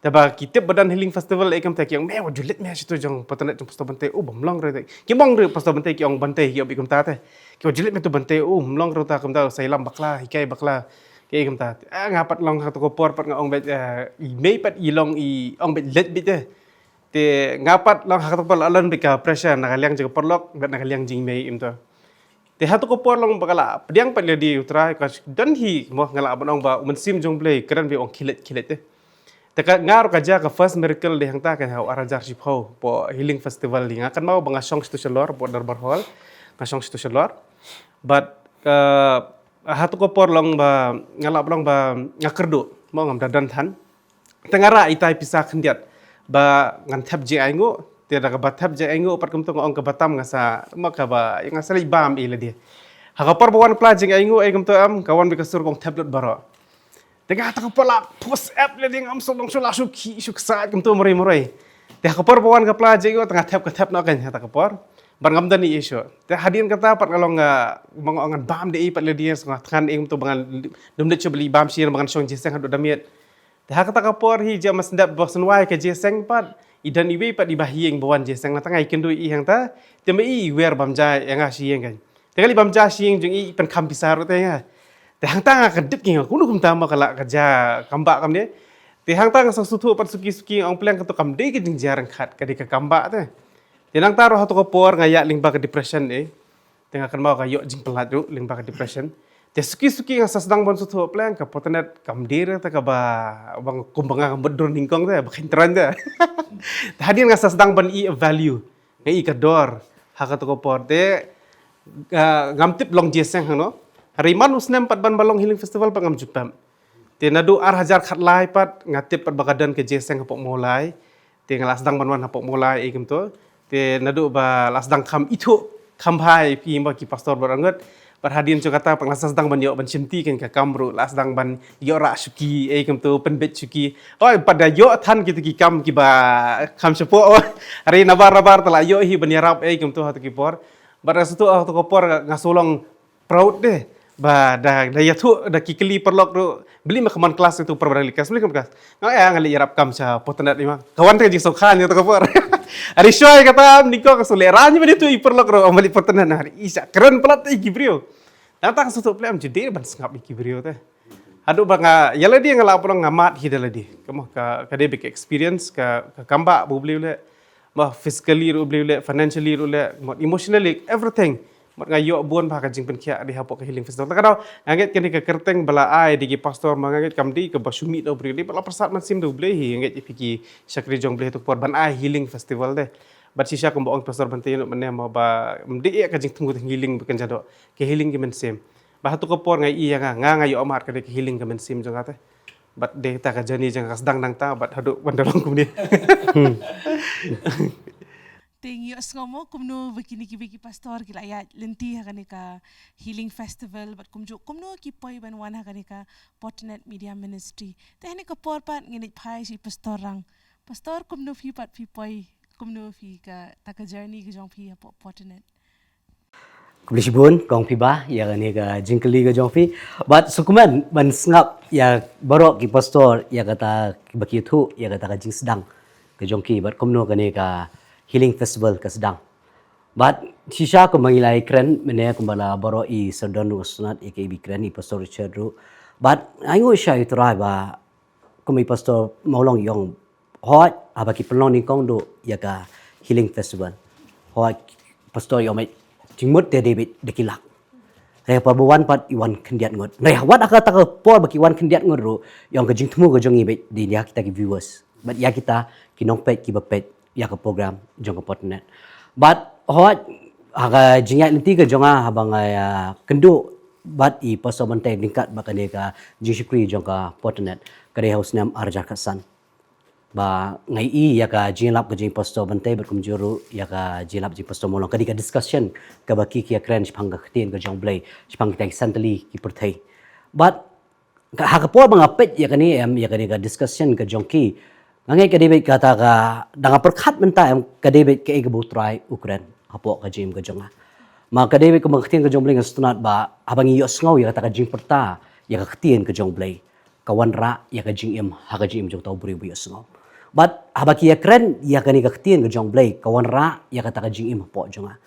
Tapi kita badan healing festival ekam tak yang mewah julit meh situ jang patanet jang pastor bantai bamlong rete. Ki mong re pastor bantai ki ong bantai ki obi kum ta teh. Ki julit meh tu bantai mlong rota kum ta sailam bakla hikai bakla ki ekam ta. Ngapat long satu kopor pat ngong bet mei pat ilong i ong bet let bit deh. Te ngapat long satu kopor alan bika pressure nakaliang jaga perlok bet nakaliang jing mei im tu. Te hatu ko por long bagala pediang pat le di utrai ka dan hi mo ngala banong ba mensim jong play keren bi ong kilet te. Te ka ngar ka ja ka first miracle de hang ta ka hau arajar ship ho po healing festival li ngakan mau banga song stu lor po darbar hall ka song stu lor. But hatu ko por long ba ngala banong ba ngakerdo mo ngam dadan than. Tengara itai pisah kendiat ba ngan tap je aingo tiada ka batap je aingo pat kum tong ong ka batam ngasa maka ba yang asali bam ile dia ha ka par bawan plajing aingo ai kum to am kawan bi kasur kong tablet baro tega ta ka pala post app le ding am so dong so la su ki su sa kum to morai te ha ka par bawan ka plajing tengah tap no kan ta ka par ban ngam dan ni isu te hadin kata pat kalong mangongan bam de pat le dia sanga than ing to bangan dum de beli bam sir bangan song je sang hadu damiet te ha kata ka por hi je mas ndap bosan wai ka je sang pat idan iwe pat dibahieng bawan je sang latang ai kendu i hang ta te mai wer bamja yang asieng kan te kali bamja sieng jung i pen kam pisar te nga te hang ta ka dip king ku kum ta ma kala kerja kamba kam ne te hang ta sang sutu pat suki ong pleng ka to kam de ke jing jarang khat ka de ka kamba te te nang ta ro ha to ko por ngaya lingba ka depression tengah kan mau ka yo jing pelat ru lingba ka depression te suki nga sasdang bon sutu pleng ka potanet kam dire ta ka ba bang kumbanga bedron ningkong te bakin tran te hadir nga sasdang ban i value nga i kador haka to ko porte ngamtip long jeseng hano hariman usnem pat ban balong healing festival pa ngam jupam te nadu ar hajar khat lai pat ngatip pat bagadan ke jeseng hapok mulai te ngalasdang ban hapok mulai e to te nadu ba lasdang kham itu kham hai pi ma ki pastor barangat perhadian jo kata panglasas dang ban yo ban cinti kan ka kamru las dang ban yo ra suki kem tu penbet suki oi pada yo than gitu ki kam ki ba kam sepo hari nabar tala yo hi ban yarap kem tu hatu ki por bara sutu hatu ko por ngasolong proud deh ba da ya tu da ki kli perlok ru beli makaman kelas itu perbalik kelas beli kelas ngali yarap kam sa potenat lima kawan te jing sokhan yo to ko por hari shoy kata niko ka soleran ni tu iperlok ro amali pertenan hari isa keren pelat Gibril datang suatu plan jadi ban sengap Gibril teh adu banga yala dia ngala pun ngamat hidala di kamu ka academic experience ka kamba bu beli le ma physically ru beli le financially ru le emotionally everything mat ngayo bon ba ka jing pen kia di hapok healing festival kadau nganget kini ka kerteng bala ai digi pastor manganget kamdi ke basumi do beli bala persat man sim do beli nganget ipiki syakri jong beli tu por ban ai healing festival deh bat sisya ko boong pastor bantay no manem ba mdi ka jing tunggu healing bukan jado ke healing ke men sim ba hatu ko por ngai iya nga ngayo amar ka ke healing ke men sim jong ate bat de ta ka jani jang kasdang nang ta bat hadu bandalong kumni Tengi ngomo kumno begini ki pastor ki layat lenti hakani ka healing festival bat kumno ki poi ban wan hakani ka Portnet Media Ministry te ni ka por pat nginit phai si pastor rang pastor kumno fi pat fi poi kumno fi ka ta ka journey ka jong fi Portnet Kublisibun kong piba ya ni ka jingkeli ka jong fi but sukuman ban ngap ya borok ki pastor ya kata baki thu ya kata ka jing sedang ka jong ki but kumno ka ni ka healing festival ka sedang but sisa ko mangilai kren mene ko bala boro I serdonu sunat ikb kren I pastor Richard ru but aingo sha itrai ba ko mi pastor maulong yong hot abaki pelong ni kong do ya ka healing festival hot pastor yomai jingmut te David dekilak re pa buwan pat iwan kendiat ngot re wat aka ta por baki wan kendiat ngot ru yong ka jing temu ko jong ibe di ya kita ki viewers but ya kita kinong pet ki bapet ya ke program jong ke Portnet but hot aga jingat nanti ke jonga habang kendu but I pastor bantai lingkat bakane ka jishukri jong ka Portnet kare house nam arja kasan ba ngai I ya ka jinlap ke jing pastor bantai berkumjuru ya ka jinlap jing pastor molong kadika discussion ka baki ki kren chpang ka khtin ka jong blai chpang tai santali ki perthai but ha ka por bang apet ya kani ya kani ka discussion ka jong ki ngangai ka David kata ka danga perkhat menta ka David ke butrai Ukraine hapo ka jim ka jonga ma ka David ka magtin ka jongblay nga stunat ba habang iyo sngaw ya kata ka jing perta ya ka ktien ka jongblay kawan ra ya ka jing im ha ka jing jong taw buri bu sngaw but habaki ya kren ya ka ni ka ktien ka jongblay kawan ra ya kata ka jing im hapo jonga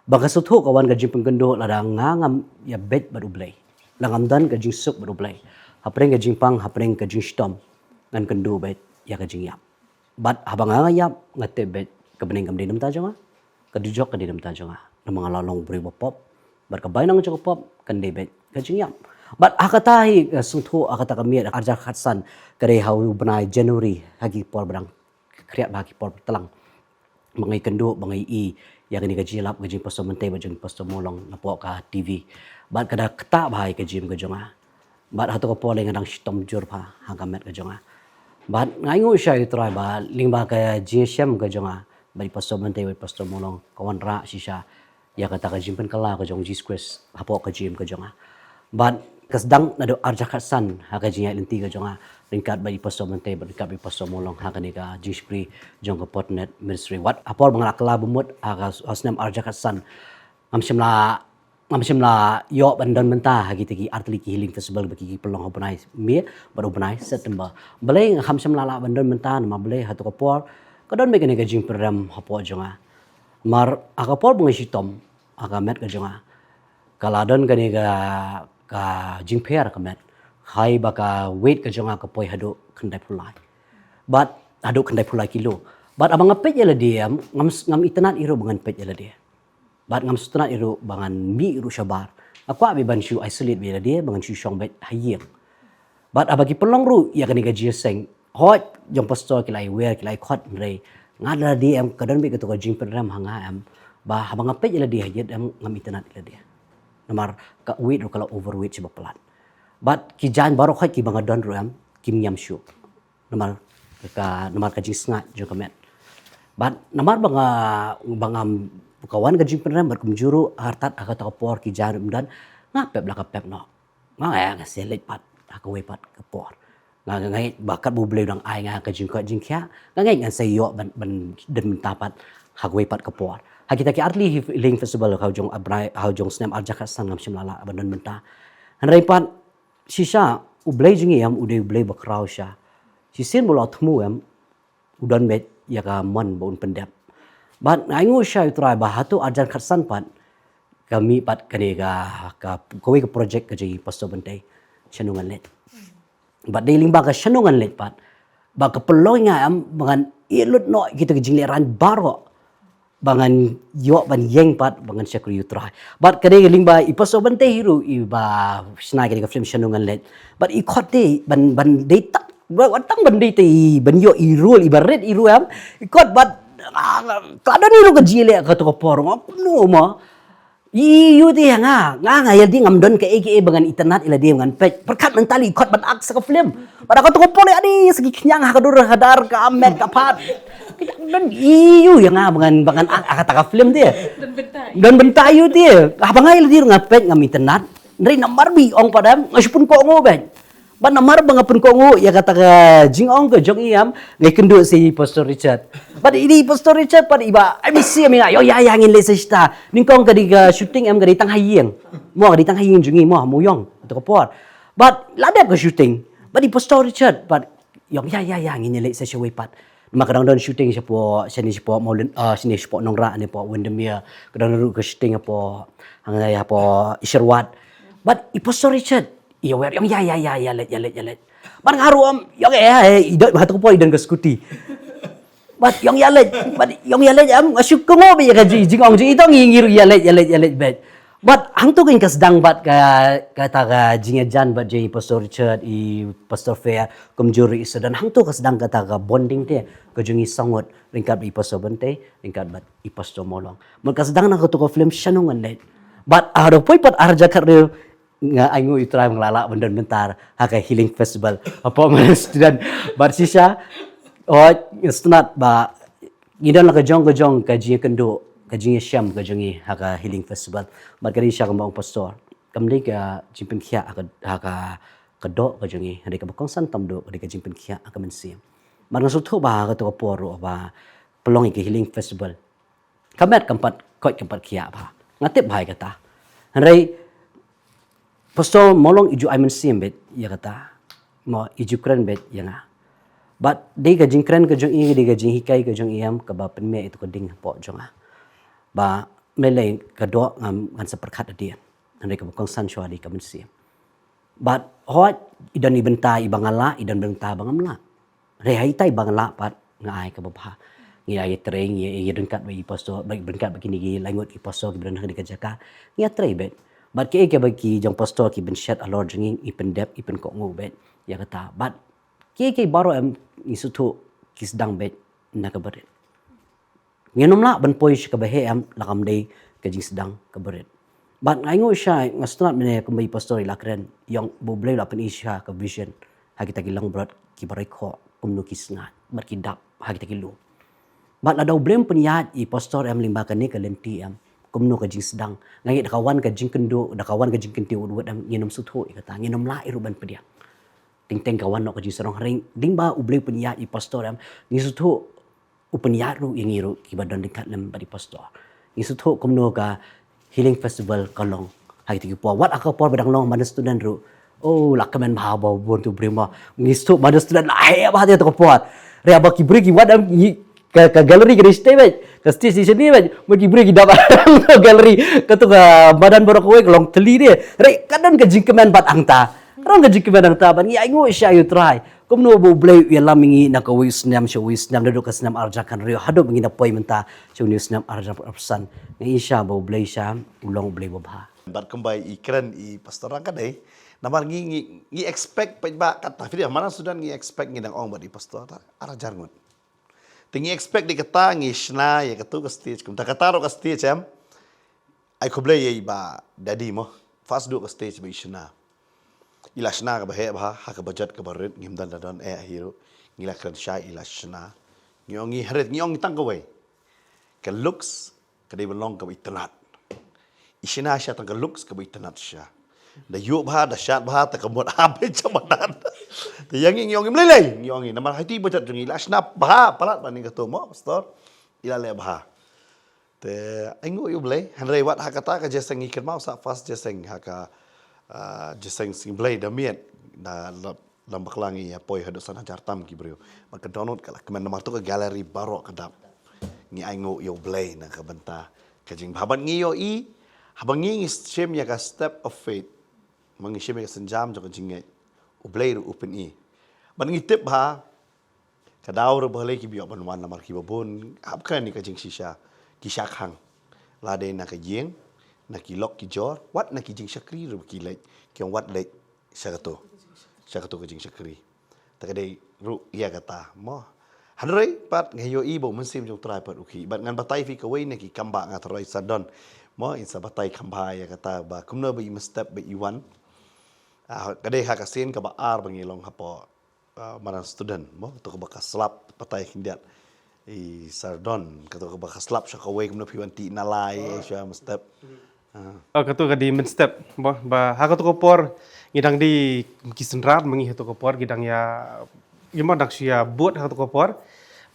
baka sutho kawan ka jing penggendo ladang ngam ya bet baru blay langamdan ka jing suk baru blay hapreng ka jing pang hapreng ka jing stom ngan kendo bet ya ka jing yap but habang ngayap ngate bet ka bening kam dinam ta jonga ka dijok ka dinam ta jonga na mga lalong buri bopop bat ka bainang jong pop kan debet ka jingyam bat akatahi sungtho akata kami arja khatsan kare hau benai January hagi por berang kriat bagi por telang bangai kendo bangai i yang ni gaji lap gaji posto mentai bajun posto molong napok ka TV bat kada kata bahai ka jim ka jonga bat hatu ko pole ngadang shitom jur pha hagamet ka jonga bat ngaingu sya itrai ba lingba ka GSM ka jonga bari posto mentai bari posto molong kawan ra sisa ya kata ka jimpen kala ka jong G-squares hapok ka jim ka jonga bat kasdang nado arja khasan ha ka jinya lenti ka jonga ringkat bari posto mentai bari ringkat bari posto molong ha ka ni ka G-spri jong ka potnet ministry wat apor bangla kala bumut ha asnam arja khasan ngamshimla yo bandan menta ha gitigi artli ki healing festival bagi pelong organize me baru organize September balai ngamshimla la bandan menta ma balai ha to por kadon me ka ni ka jing program hapo jonga mar akapor bunga sitom aga met ka jonga kaladon ka ni ka jingper ka met hai baka weight ka jonga ka poi hadu khandai pulai but hadu khandai pulai kilo but abang apet yala dia ngam itanat iro bangan pet yala dia but ngam sutanat iro bangan mi iro syabar aku abi ban shu isolate yala dia bangan shu shong bet hayem but abagi pelong ru ya ka ni ka jieseng hot jong pastor kilai wear kilai khot rei ngada dia kadon bi ka to ka jing program hanga am ba abang apet yala dia yet am ngam itanat yala dia namar ka weight ro kala overweight siba pelat but ki jan baro khoi ki banga don ram kim yam shu namar ka jisnga jo kamet but namar banga kawan ka jing penram ber kumjuru hartat aga ta por ki jan dan ngapep la kapep no nga selet pat ka we pat ka por ngai bakat bu bleu dang ai nga ka jing kya ngai ngan sayo ban den tapat ha we pat ka por ha kita ki artli healing festival hau jong abrai hau jong snam arja khasan ngam simlala abandan menta hanrai pan sisa ublai jingi am udai ublai bakrau sha sisin bola thmu am udan met ya ka man bon pendap bat aingu sha utrai ba hatu arja khasan pan kami pat kane ka kowe ka project ka ji posto bentai chanungan let bat dealing ba ka chanungan let pat ba ka pelonga am bangan ilut no kita jingli ran baro bangan yo ban yeng pat bangan syakri utrai but kade ling ba ipaso bante hiru iba snai kade film shanungan let but I khote ban dei tak watang ban dei te ban yo irul ibaret iru am ikot but kada ni ru ka jile ka to porong no ma yu dia nga ya di ngam don ke eke bangan internet ila dia bangan pet perkat mentali ikot ban ak sa film pada ka to pole adi segi kenyang ha kadur hadar ka amet ka pat dan iyu yang bangan akata film dia dan bentai yu dia abang ai dir ngapet ngam internet dari nambar bi ong padam ngasipun ko ngo ben ban namar bangapun ko ngo ya kata ka jing ong ke jong iam ngai kendu si Pastor Richard pad ini Pastor Richard pad iba ABC mi yo ya ngin le sesta ningkong ka di ka shooting am ka di tang hayeng mo ka di tang hayeng jungi mo muyong to ko por but ladap ka shooting pad di Pastor Richard pad yong ya ngin le sesta we pad makadang don shooting siya po Maulen sini siya po Nongra ni po Windermere kadang ru ka shooting po hangay po Isherwat but Pastor Richard iya wer yang ya let but ngaru am yang idot hatu po idan ka skuti but yang ya let am asyuk ko mo bi ka jingong ji itong ngir ya let bet but hang to kin kasdang bat ka jingajan bat jay Pastor Richard I Pastor Fair kumjuri isa dan hang to kasdang ka bonding te ka jungi sangot ringkat I Pastor Bante ringkat bat I Pastor Molong magkasdang na ko to film shanungan let but ado poy pat arja karyo nga aingu itray manglala bandan bentar haka healing festival apa man student but sisa stunat ba ngidan la ka jong ka jinga kendo kajing syam kajing haka healing festival magari siya kang pastor kamli ka jimpen khia haka kado kajing hadi ka bakong santam do hadi ka jimpen khia ka mensim marang sutho ba ka to poro ba pelong ke healing festival kamet kampat khia ba ngatip bhai kata hanrai pastor molong iju I mensim bet ya kata mo iju kran bet ya nga but de ka jing kran ka jong I de ka jing hikai ka jong iam ka ba penme itu ka ding po jonga ba meleng kado ngam seperkat dia andai ka bukong san shwa di ka mensi but hot idan ibenta ibangala idan benta bangamla rehai tai bangala pat ngai ka babha ngia train ngia dengkat bagi pastor bagi berkat begini gi langut ki pastor ki berana di kajaka ngia try bet but ke bagi jong pastor ki ben shat alor jenging ipen dep ipen kok ngo bet ya kata but ke baro am isutu ki sedang bet na ka beret ngenom la ban poi ka bahe am lakam dei ka jing sedang ka beret but ngai ngo sha ngasnat mene ka mai pastor ilakren yang boble la pen isha ka vision ha kita gilang berat ki barai kho kumno ki sngat berkidap ha kita gilu but ada blame penyat i pastor am limbakan ni ka lenti am kumno ka jing sedang ngai da kawan ka jing kendo da kawan ka jing kenti udut am ngenom sutho kata ngenom la iruban pedia ting kawan no ka jing sarong ring ding ba uble penyat i pastor am ni sutho upanyat ru yang iru ki badan dekat lem badi pastor ni sutho kumno ka healing festival kalong hai ti po wat aka por badang long mana student ru oh lakamen bahaba bon tu brima ni sutho mana student ai ba dia to por re aba ki bri ki wat am ka gallery ke stage bet ka stage di sini bet mo ki bri ki dapat gallery ka tu ka badan borok we long teli dia re kadon ka jingkemen bat angta rong ka jingkemen angta ban ya ngo sha you try kumno bo blay ya lamingi na ka wisnam sha wisnam do ka snam arja kan rio hado mingi na poi menta chu ni snam arja persan ni sha bo blay sha ulong blay bo ba Bat kembali ikran i pastor kan dai. Namar ngi expect pa ba kata video mana sudah ngi expect ngi dang ong ba di pastor ta arajar ngot. Tingi expect di kata ngi shna ya katu ka stage kum ta kata ro ka stage am. Ai ko blay ye ba daddy mo. Fast do ka stage ba shna. Ila shna ka ba he ba ha ka budget ka barit ngim dan dan hero ngila kran sha ila shna. Ngi haret ngi ong tang ka we. Ka looks ka dei belong ka itnat. Ishina sya tang ka looks ka itnat sya. Da yuk bah da syat bah ta ka mot habis jamanan. Ti yang ngi ong lelei ngi ong namar hati budget ngi ila shna bah palat ba ni ka to mo pastor. Ila le bah. Te aingo yu blai hanrei wat ha kata ka jeseng ngi kermau sa fast jeseng ha ka jeseng sing blai da miet da lambak langi ya poi hado sana jartam ki bro maka download kala kemen nomor tu ke galeri barok kedap ngi aingo yo blai na ka benta ka jing baban ngi yo i habang ngi shem ya ka step of faith mangi shem ya senjam jo ka jinge u blai ru open i ban ngi tip ha ka daur boleh ki biok banwan namar ki babon apkan ni ka jing shisha ki shakhang la de na ka jing na ki lok ki jor wat na ki jing shakri ru ki lek ki wat lek shakato shakato ka jing shakri ta ka dei ru ya kata mo hanrei pat ngayo i bo mun sim jong trai pat uki bat ngan batai fi ka wei na ki kamba nga trai sadon mo in sa batai kamba ya kata ba kumno ba i step ba iwan ka dei ha ka sen ka ba ar bangilong hapo mana student mo to ka ba ka slap batai hindiat i sardon kato ka ba ka slap sha ka wei kumno pi wan ti na lai sha step Katu ka di men step ba ha katu ko por ngidang di kisenrat mengi hatu ko por gidang ya yuma dak sia buat hatu ko por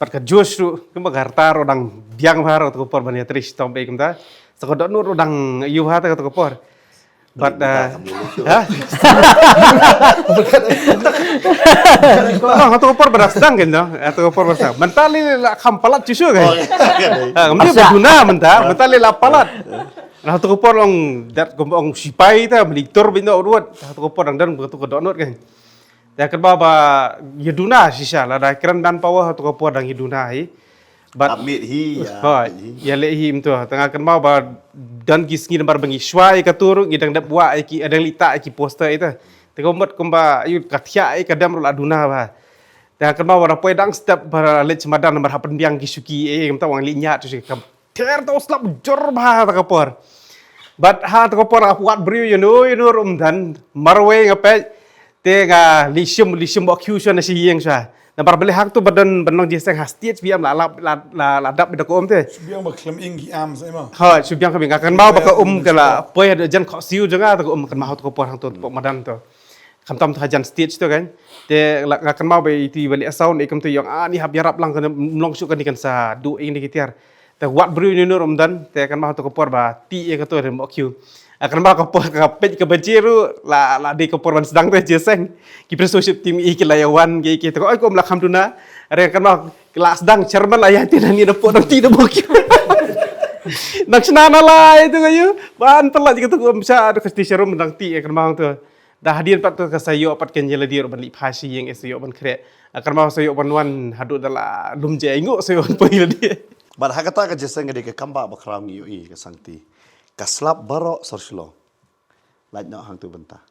pat ka josh ru kumba gartar odang biang har hatu ko por ban ya trish tom be kumta sakodok nur odang yu ha hatu ko por but ha hatu ko por beras dang kan hatu ko por beras mentali la kampalat cusu kan kemudian berguna mentali la palat nah tu kopor long dat kompong sipai ta meliktor bindo urut tu kopor dan tu kedonot kan ya kerba ba yeduna sisa la da kran dan pawa tu kopor dang yeduna hi but amit hi ya le hi mtu tengah kerba ba dan kisngi lembar bangi swai katur ngidang dap wa ki ada lita ki poster itu tegomot komba ayu kathia ai kadam ru aduna ba ta kerba ba poi dang step ba le cemadan lembar hapen biang kisuki mta wang linya tu si ter to slap jor bah ta kapor but ha ta kapor apuat brio you know dan marwe ngape te ga lisium accusation si yeng sa na bar bele hak tu badan benong jeseng hastit biam la dap de ko te biang ba klam ing gi am sai ma ha subyang kami akan mau baka kala poi ada jan khosiu janga ta kan mau ta kapor hang tu pok madan tu kamtam ta jan stage tu kan te akan mau be ti balik sound ikam tu yang ni hab yarap lang kan long su kan ikan sa du ing ni kitiar te wat bru ni nur omdan te kan ma to kopor ba ti e ka to mo kyu akan ma kopor ka pej ka bajiru la de kopor ban sedang te jeseng ki presoship tim i ki layawan ki to ai ko mla khamduna are kan ma kelas sedang chairman layati ni de po ti de mo kyu nak snana la itu kayu ban telat ki to bisa ada kesti serum mendang ti e kan ma to dah hadian pat tu ka sayo pat ken jela dir ban li phashi yang sayo ban kre akan mau sayo ban wan hadu dala lum je ingo sayo ban poi dia But hakata ka jeseng de ke kamba bakram ngi ui ka sangti. Ka slap baro sorshlo. Laj no hang tu benta.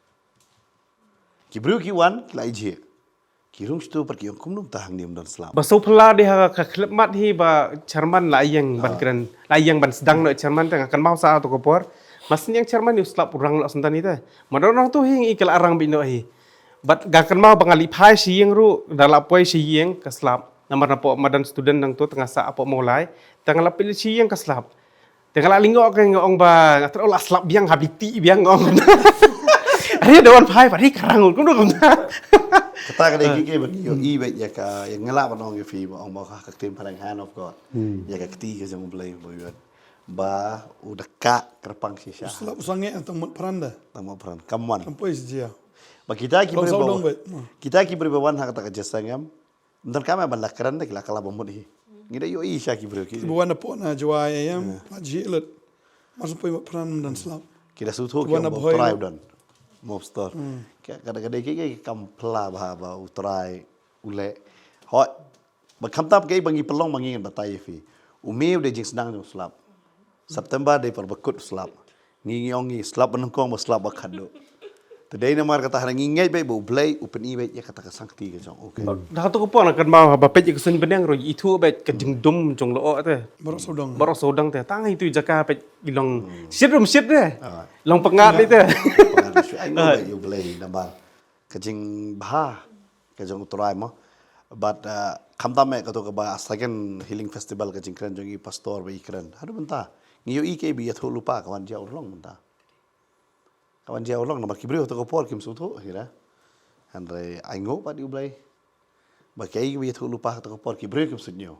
Ki bru ki wan la ije. Ki rung stu par ki ong kumnum ta hang nim don slap. ba so phla de ha ka klep mat hi ba charman la yang ban kren la yang ban sedang no charman tang akan mau sa to ko por mas yang charman ni slap urang lo santan ita madon tu hing ikal arang bino hi bat ga kan mau bangali phashi yang ru dala poi si yang ka slap namar na po madan student nang tu tengah sa apo mulai tengah lapil si yang ka slap tengah la lingo ka ngong ba ngatro la slap biang habiti biang ngong Ari dewan phai pari karang cũng được không ta Kata ka de ki ke bagi yo i bet ya ka yang ngala ba nong fi ba ong ba ka tim parang hand of God. Ya ka kti ka jong blai bo yo. Ba udaka kerpang sisa. Slap sange atang mat peranda. Tamo peran kamwan. Sampai sejia. Ba kita ki Long beri sau bawa. dong, bet. Kita ki beri bawan ha kata ka jesangam. Dan kami ban lakaran de kila kala bomod hi. Ngida yo i sha ki beri ki. Buana po na jawai ayam. Haji lut. Masuk pai mat peran dan slap. Kira sutu ki Buana bo boy try lo. dan. Mobster. Kadang-kadang ki kampla ba utrai ule. Hot. Ba kamtap ke bangi pelong bangi ngan batai fi. Umiu de jing sedang no slap. September de par bakut slap. Ngi ngi slap benengkong ba slap bakado. Today na mar kata harang ngai be bo blay open i be ya kata ka sangti ka jong. Okay. dah tu ko pon akan mau ba pej ke sen benang ro itu bet ke jing dum jong lo te Baru saudang. Baru sodang teh tang itu jaka pej ilong sit rum sit deh long pengat ni teh Ai no be you blay nambal. Ka jing bah ka jong utrai mo. But kamtam me ka to ka ba second healing festival ka jing kran jong i pastor ba ikran. Hadu benta. Ngiyo i ke bi ya thu lupa ka wan ja urlong benta. Kawan dia ulang nama kibrio tu kopor kim sutu kira. Andre aingo pa di ublay. Bakai bi tu lupa tu kopor kibrio kim sunyo.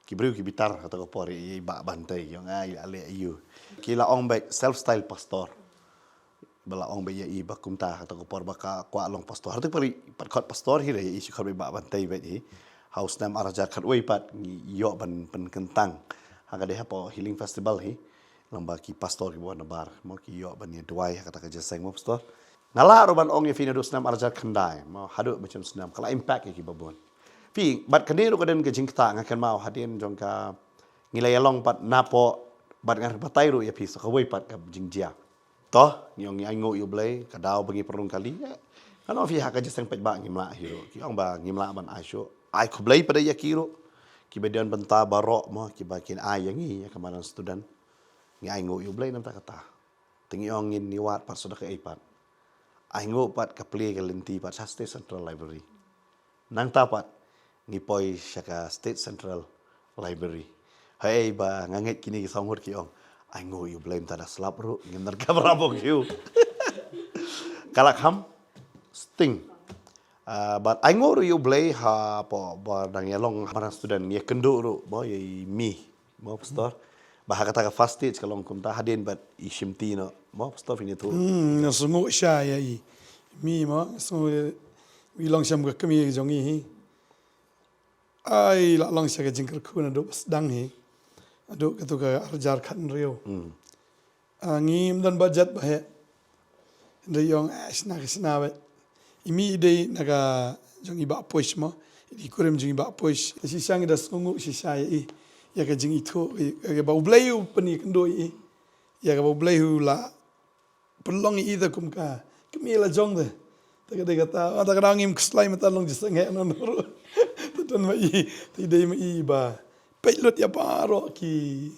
Kibrio ki bitar tu kopor i ba bantai yang ai ale ayu. Kila ong baik self style pastor. Bala ong baik i bakum ta tu kopor baka kwa long pastor. Hartu pari pat pastor hira i si khabe ba bantai baik hi. House nam araja khat wei pat yo ban pen kentang. Haga deha po healing festival hi. Lamba ki pastor ki buat nabar mau ki yo bani duai kata kerja seng mo pastor ngala roban ong ye fina do senam arja khandai mau hadu macam senam kala impact ki babon pi bat kene ro kaden ke jingta ngakan mau hadin jong ka ngilai long pat napo bat ngar batai ro ya pi so kawai pat ka jingjia to nyong ai ngo yu blai ka daw bangi perung kali kan fi ha ka seng pet ba ngimla hiro ki ong ba ngimla ban aisyo ai ku blai pada ya kiro ki bedian benta barok mo ki bakin ai yang ya kamaran student ngi ai ngo yu blay nam ta kata tingi ongin ni wat pat soda ka ipat ai ngo pat ka play ka lenti pat sa State Central Library nang tapat ngi poi syaka State Central Library hai ba nganget kini ki songhut ki ong ai ngo yu blay ta da slap ru ngi nar ka brabo ki kalak ham sting but ai ngo yu blay ha po ba dang yalong marang student ye kendo ru bo ye mi mo pastor bah kata ka fast stage kalau kum ta hadin bat ishimti no mo stuff ini tu Na sungu sya ya i. Mi ma sungu wi long syam ka kami jong i. Ai la long sya ka jingkar ku na do sedang hi. Ado ka tu ka arjar khan rio. Ngim dan budget ba he. Nda yong sna ba. Imi de naga jong i ba push mo. Di kurem jong i ba push. Si syang da sungu si sya ya i. Ya ka jing itu ya ba ublay pani kendo i. Ya ka ba ublay la pelong i da kum ka kami la jong de ta ka kata ta ka ngim kslai mata long jisang he no no tan ma i ti dei ma i ba pelot ya paro ki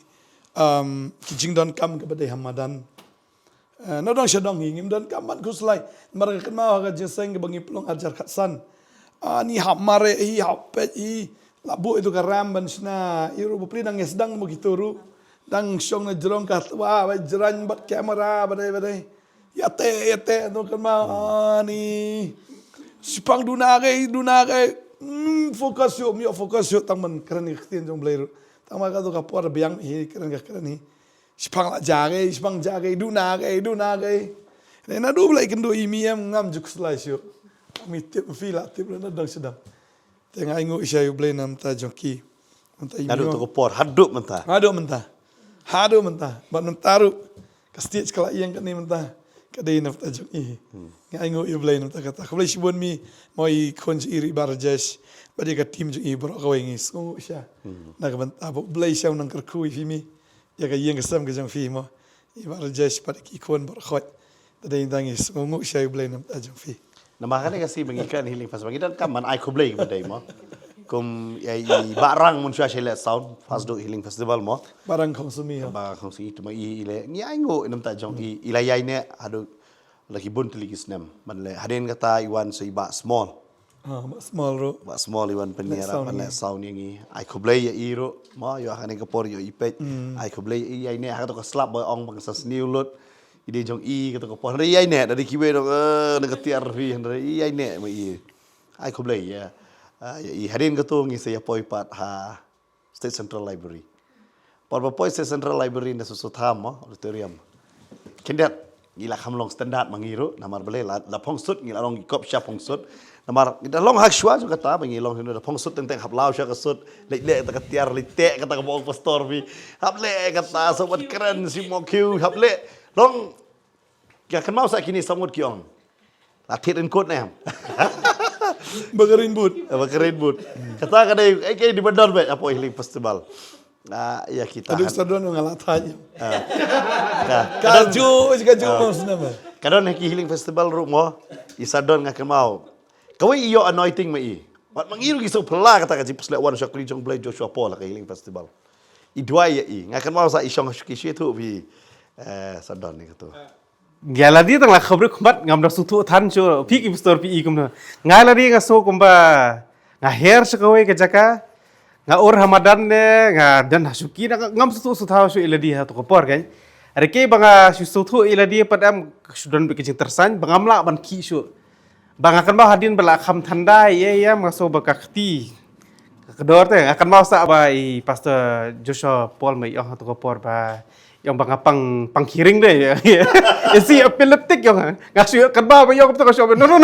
jing don kam ka ba de hamadan no dong shadong ngim don kam man kuslai mar ka ma ka jisang ka bangi pelong ajar khatsan ani hamare i hapet i labu itu karam ban sna iru bupri nang sedang begitu ru dang syong na jerong ka wa jeran bat kamera badai yate no kan ma ani sipang dunage fokus yo tang man kran ni khtin jong blai tang ma ka to ka por biang hi kran ni sipang la jage dunage na du blai kendo imiam ngam juk slai syo mi tip fila tip na dang sedang tengah ingu isya yu blay nam ta jongki. nadu tu kopor haduk menta Hadu mentah. Bat mentaru. Ka stage kala iyang kan ni mentah. kadai na ta jong i nga ai ngo i blai na ta kata khlai shibon mi moi khon ji iri barajesh badi ka tim jong i bro ka wengi so sha na ka ban abo blai shaw nang kar khu fi mi ya ka yeng sam ka jong fi mo i barajesh badi ki khon bro khot tadai dangi so ngo sha i blai na ta jong fi Nama kan kasi mengikan healing festival kita kan man ai kublai ke badai mo. Kum ai barang mun syah shele sound fast do healing festival mo. barang khong sumi ha Ba khong si tu mai ile ni ai ngo nam ta jong ilayai ne adu lagi bun teligis nem man le hadin kata iwan so iba small. small ro Ba small iwan penyiara sound man le ni. sound yang ai kublai ya iro mo yo hanin ka por yo ipet ai kublai ai ne ha to ka slap boy ong bang sa sniu lut ide jong i kata ko por ri ai ne dari kiwe dong na katiar fi dari ai ne mai ai kublai ya i hadin ka to ngi se ya poi pat ha State Central Library por ba poi State Central Library na susu tham mo auditorium kindat gila kamlong standard mangiro namar bele la phong sut ngila long kop sha phong sut namar kita long hak shwa juga ta bangi long hinu phong sut teng hap lao sha ka sut le ta katiar li te kata ka bong pastor bi hap le kata sobat keren si mo kiu hap le long ya kan mau sa kini samut kiong latit en kot nem bagarin but Bakarin but kata ka dai ai di bandar be apa healing festival ya kita aduh sadon ngalatanya kadon kaju mas nama kadon heki healing festival ru mo isadon nga kemau kawai iyo anointing mai wat mangiru giso pela kata ka jipus le wan syakri jong blai Joshua Paul ka healing festival i dua ya i nga kemau sa isong syuki tu bi sadon ni katu Gala dia tang la khabar kumbat ngam dak sutu than cho pi ki store pi kum na ngai la ri nga so kumba nga hair sakawai ke jaka nga or hamadan ne nga dan hasuki na ngam sutu suthaw shu iladi ha to ko por kan are ke banga sutu iladi padam sudan bi kecing tersan bangamla ban ki shu banga kan ba hadin bala kham thandai ya ma so ba kakti kedor te akan mau sa ba i pastor Joshua Paul mai yang to ko por ba yang bang pangkiring deh ya. Si epileptic yang ngasih kerba apa yang kita kasih no.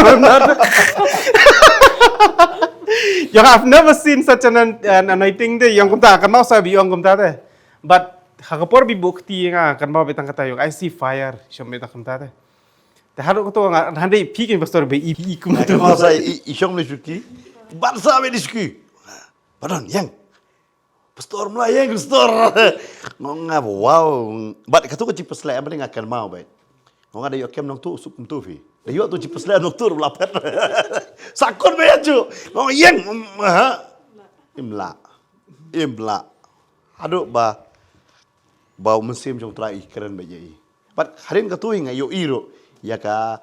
Yang I've never seen such an anointing deh yang kita akan mau sabi yang kita deh. But hakapor bi bukti nga akan mau betang kata yang I see fire syam betang kita deh. Tapi harus kita nggak handai pikin pastor be ikum nga kemau sa isong le syuki bansa be diskui padon yang Pastor melayang pastor. Ngonga wow. Bat katu ko cipes le abang akan mau baik. Ngonga da yo kem nong tu sukum tu fi. Da yo tu cipes le nong tu belapat. Sakon be aju. Ngonga yang ha. Imla. Aduh ba. Bau musim jong trai keren be jai. Bat harin katu inga yo iro. Ya ka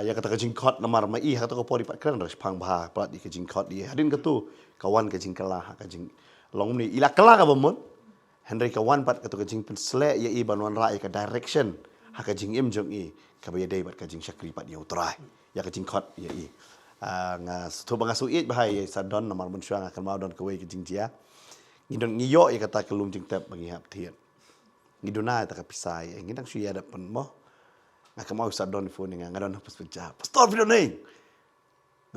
ya kata ka jingkot namar mai kata ko pori pat keren ras phang bha pat di ka jingkot di. Harin katu kawan ka jingkala ka jing long ni ila kala ka bamun Henry ka wan pat ka to ka jing pensle ya i banwan ra ka direction ha ka jing im jong i ka ba dei bat ka jing syakri pat ya utrai ya ka jing khot ya i nga to banga su it bahai sa don namar mun syang akan mau don ka wei ka jing dia ngidon ngiyo ya kata kelum jing tap bagi hap thiet ngidona ta ka pisai ngidang su ya da pen mo nga mau sa don phone nga ngadon pas pecah pastor video nei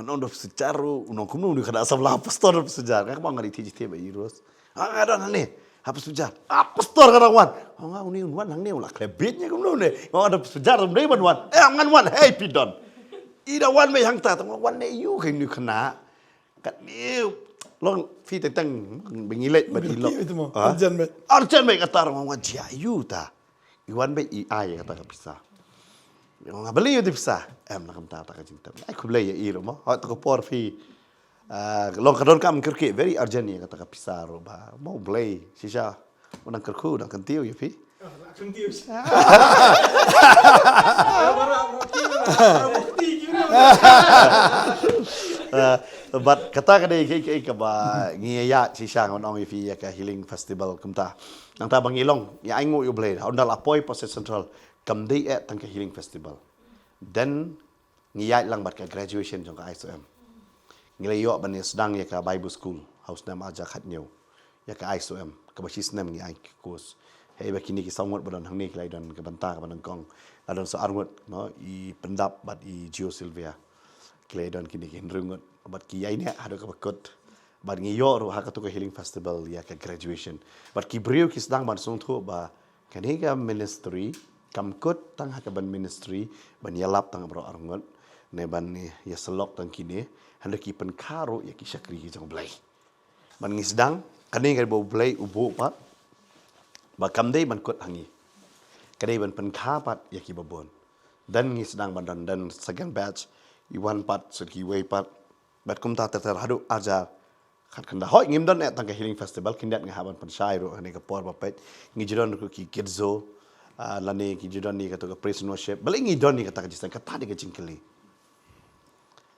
ngon do sejaru unong kumnu di kada asam la pastor sejar kan mau ngari tiji tebe irus ada nane hapus sejar pastor kadang wan nga uni wan nang ne ulah klebitnya kumnu ne mau ada sejar dei ban wan ngan wan hey pidon ida wan me hang ta tong wan ne yu khin ni khana kat ni long fi teng bengilet badi lo arjan me kata orang wan jia yu ta iwan be i ai kata bisa yang ngabeli itu bisa, nak kata tak cinta. Aku beli ya iro mo. Hak tu por fi, long kadon kam kerki very urgent ni kata bisa roba. Mau beli sisa, orang kerku, orang kentiu ya fi. Kentiu. But kata kadai kai kaba ngiya sisa orang fi ya ka healing festival kumta. Nang ta bangilong ya aingu yo beli. Ondal apoi Pasir Central. Kam day tangka healing festival. Then ngiyat lang bat ka graduation jong ka ISOM. Ngilayo ban ni sedang ya ka Bible school house nam aja khat new. Ya ka ISOM ka basis nam ngi ai course. Hey ba kini ki sawot badon hang ni klai don ka banta ka banang kong. Adon so arngot no I pendap bat I Geo Silvia. Klai don kini ki hendrungot bat ki yai ni ado ka bakot. Bat ngiyo ro ha ka tu ka healing festival ya ka graduation. Bat ki brio ki sedang ban sung thu ba kani ka ministry kamkut tang hakaban ministry ban yalap tang bro arngot ne ban ni ya selok tang kini hendak ki pen karo ya ki syakri ki jong blai ban ngi sedang kani ga bo blai ubu pat ba kam dei ban kut hangi kadai ban pen kha pat ya ki babon dan ngi sedang ban dan second batch iwan pat seki wei pat bat kum ta ter hadu ajar khat kanda hoi ngim don tang ka healing festival kindat nga haban pan shai ro ane ka por ba pet ngi jidon ko ki kidzo lane ki jidon ni ka to ka praise and worship bale ngi don ni ka ta ka jistan ka ta de ka jingkeli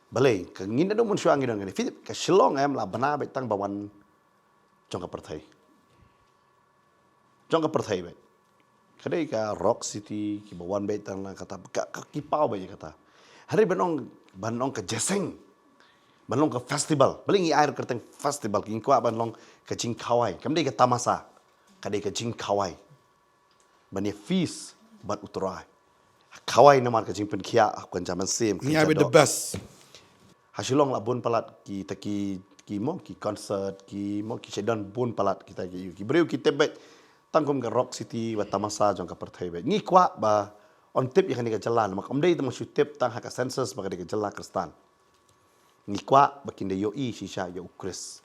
bale ka ngin do mun shwa ngi don ngani fit ka shilong em la bana be tang bawan jong ka perthai jong ka perthai be kadai ka rock city ki bawan be tang la kata ka ki pau be kata hari banong ka jeseng banlong ke festival paling air kerteng festival king kwa banlong ke jing kawai kamdei ke tamasa kadai ke jing kawai bani feast bat utrai kawai namar ke jing pen kia kan zaman sem Ni I be the best. hasilong la bun palat ki ki mo ki concert ki mo ki sedon bun palat kita ki breu ki tebet tangkum ke rock city ba tamasa jong ka perthai be ni kwa ba on tip yang ni ke jalan mak amdei tang su tip tang haka census ba ke jalan kristan ni kwa bakin de yo shisha yo kris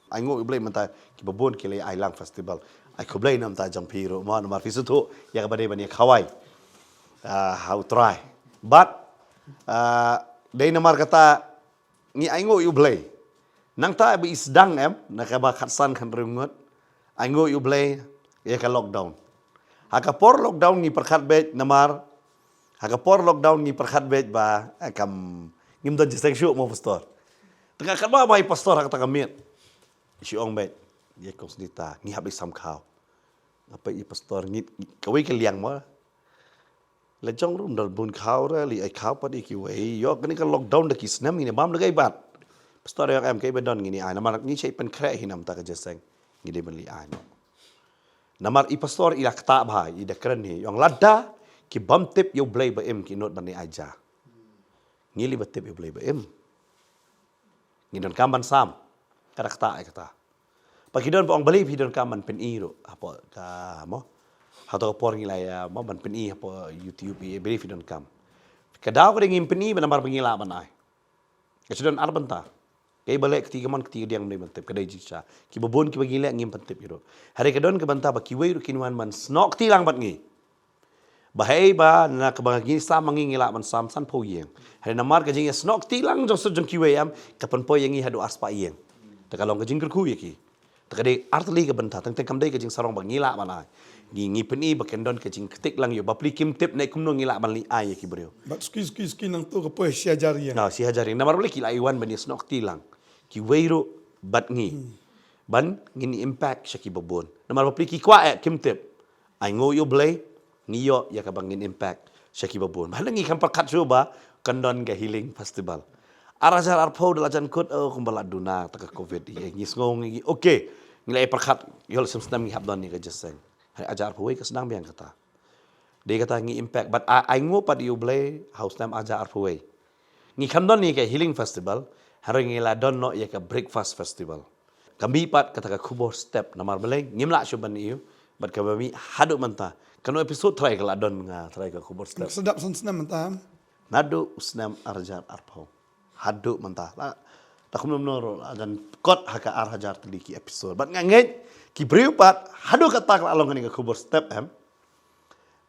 ai ngo iblay manta ki babon ki le ai lang festival ai ko blay nam ta jang piro ma mar fisu tu ya ka bade bani khawai how try but dei namar kata ni ai ngo iblay nang ta bi isdang em na ka ba khatsan khan rungot ai ngo iblay ya ka lockdown haka por lockdown ni perkhat bet namar haka por lockdown ni perkhat bet ba kam ngim don jiseng syuk mo pastor tengah kat ba mai pastor hak ta kamit si ong bet ye kong sedita ngi habis sam khao apa i pastor ngit kawai ke liang mo le jong rum dal bun khao ra li ai khao pa di ki wei yo kani ka lockdown de ki snam ni bam le gai bat pastor yang em ke bedon ngini ai namar ni chei pen kre hinam ta ka jiseng ngi de ben li ai no namar i pastor i lakta bhai i de kren ni yong ladda ki bam tip yo blai ba em ki not ban ni aja ngili batip yo blai ba em ngidon kamban sam karakta ay kata pagidon po ang believe hidon kaman pen iro apo ka mo hato por ngilaya mo ban pen i apo youtube i believe hidon kam kadaw ko ding pen i banamar pangila ban ay kasudon arbanta kay balik ketiga diang may bantip kaday jisa ki babon ki bagila ngim bantip iro hari kadon ka banta ba kiway ro kinuan man snok ti lang bat ngi bahai ba na kabagi sa mangingila man sam san po yeng hari namar ka jing snok tilang jo so jong kiwayam kapan po yengi hadu aspa yeng takalong ka jing ku yeki takade artli ka banta tang kamdai ka jing sarong bangila mana ngi peni bakendon ka jing ketik lang yo bapli kim tip naik kumno ngila ban li ay yeki bro But ski nang tu ka po siya jari na si hajari namar bali kila iwan ban snok tilang kiwayro bat ngi ban ngini impact siya ki babon namar bapli ki kwa kim tip ay ngo yo blay ngiyo ya kabangin impact syaki babon bahalangi kan pakat coba kandon ke healing festival arajar arpo dalajan kut kumbala duna taka covid ye ngis ngong okay ngilai pakat yol semstam ngi habdon ni ka jeseng hari ajar arpo ke sedang biang kata dia kata ngi impact but I ngo pad you play house time ajar arpo ngi kandon ni ke healing festival hari ngila don no ya ka breakfast festival kami pat kata ka kubor step namar beleng ngimla syuban iu but kami haduk manta kanu episode try kala don nga try ka kubur step sedap senam mentam. nadu usnam arjar arpau hadu mentah la takum nomor agan kot haka arhajar teliki episode bat nganget ki briupat hadu kata kala along ni ka kubur step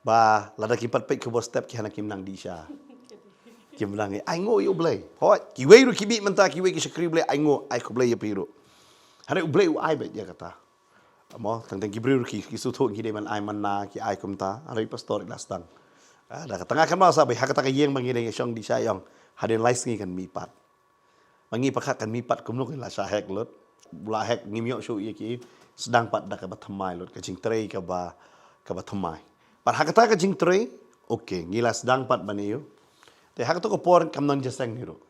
ba lada ki pat pe kubur step ki hana kim nang disha kim nang ai ngo you blay hoi ki wei ru ki bi mentah ki wei ki shakri blay ai ngo ai ko blay ya piru hana blay u ai bet ya kata mo tang gibril ki sutu ki de man ai manna ki ai kumta ari pastor lastang da katanga kan ma sabi hakata ka yeng mangi de syong di sayong hadin lais ngi kan mipat mangi pakak kan mipat kumno la sa hek lot bula hek ngimyo shu ye ki sedang pat da ka bathamai lot ka jing trei ka ba thamai par hakata ka jing trei okay ngila sedang pat baniyo te hakata ko por kam non jesang hiro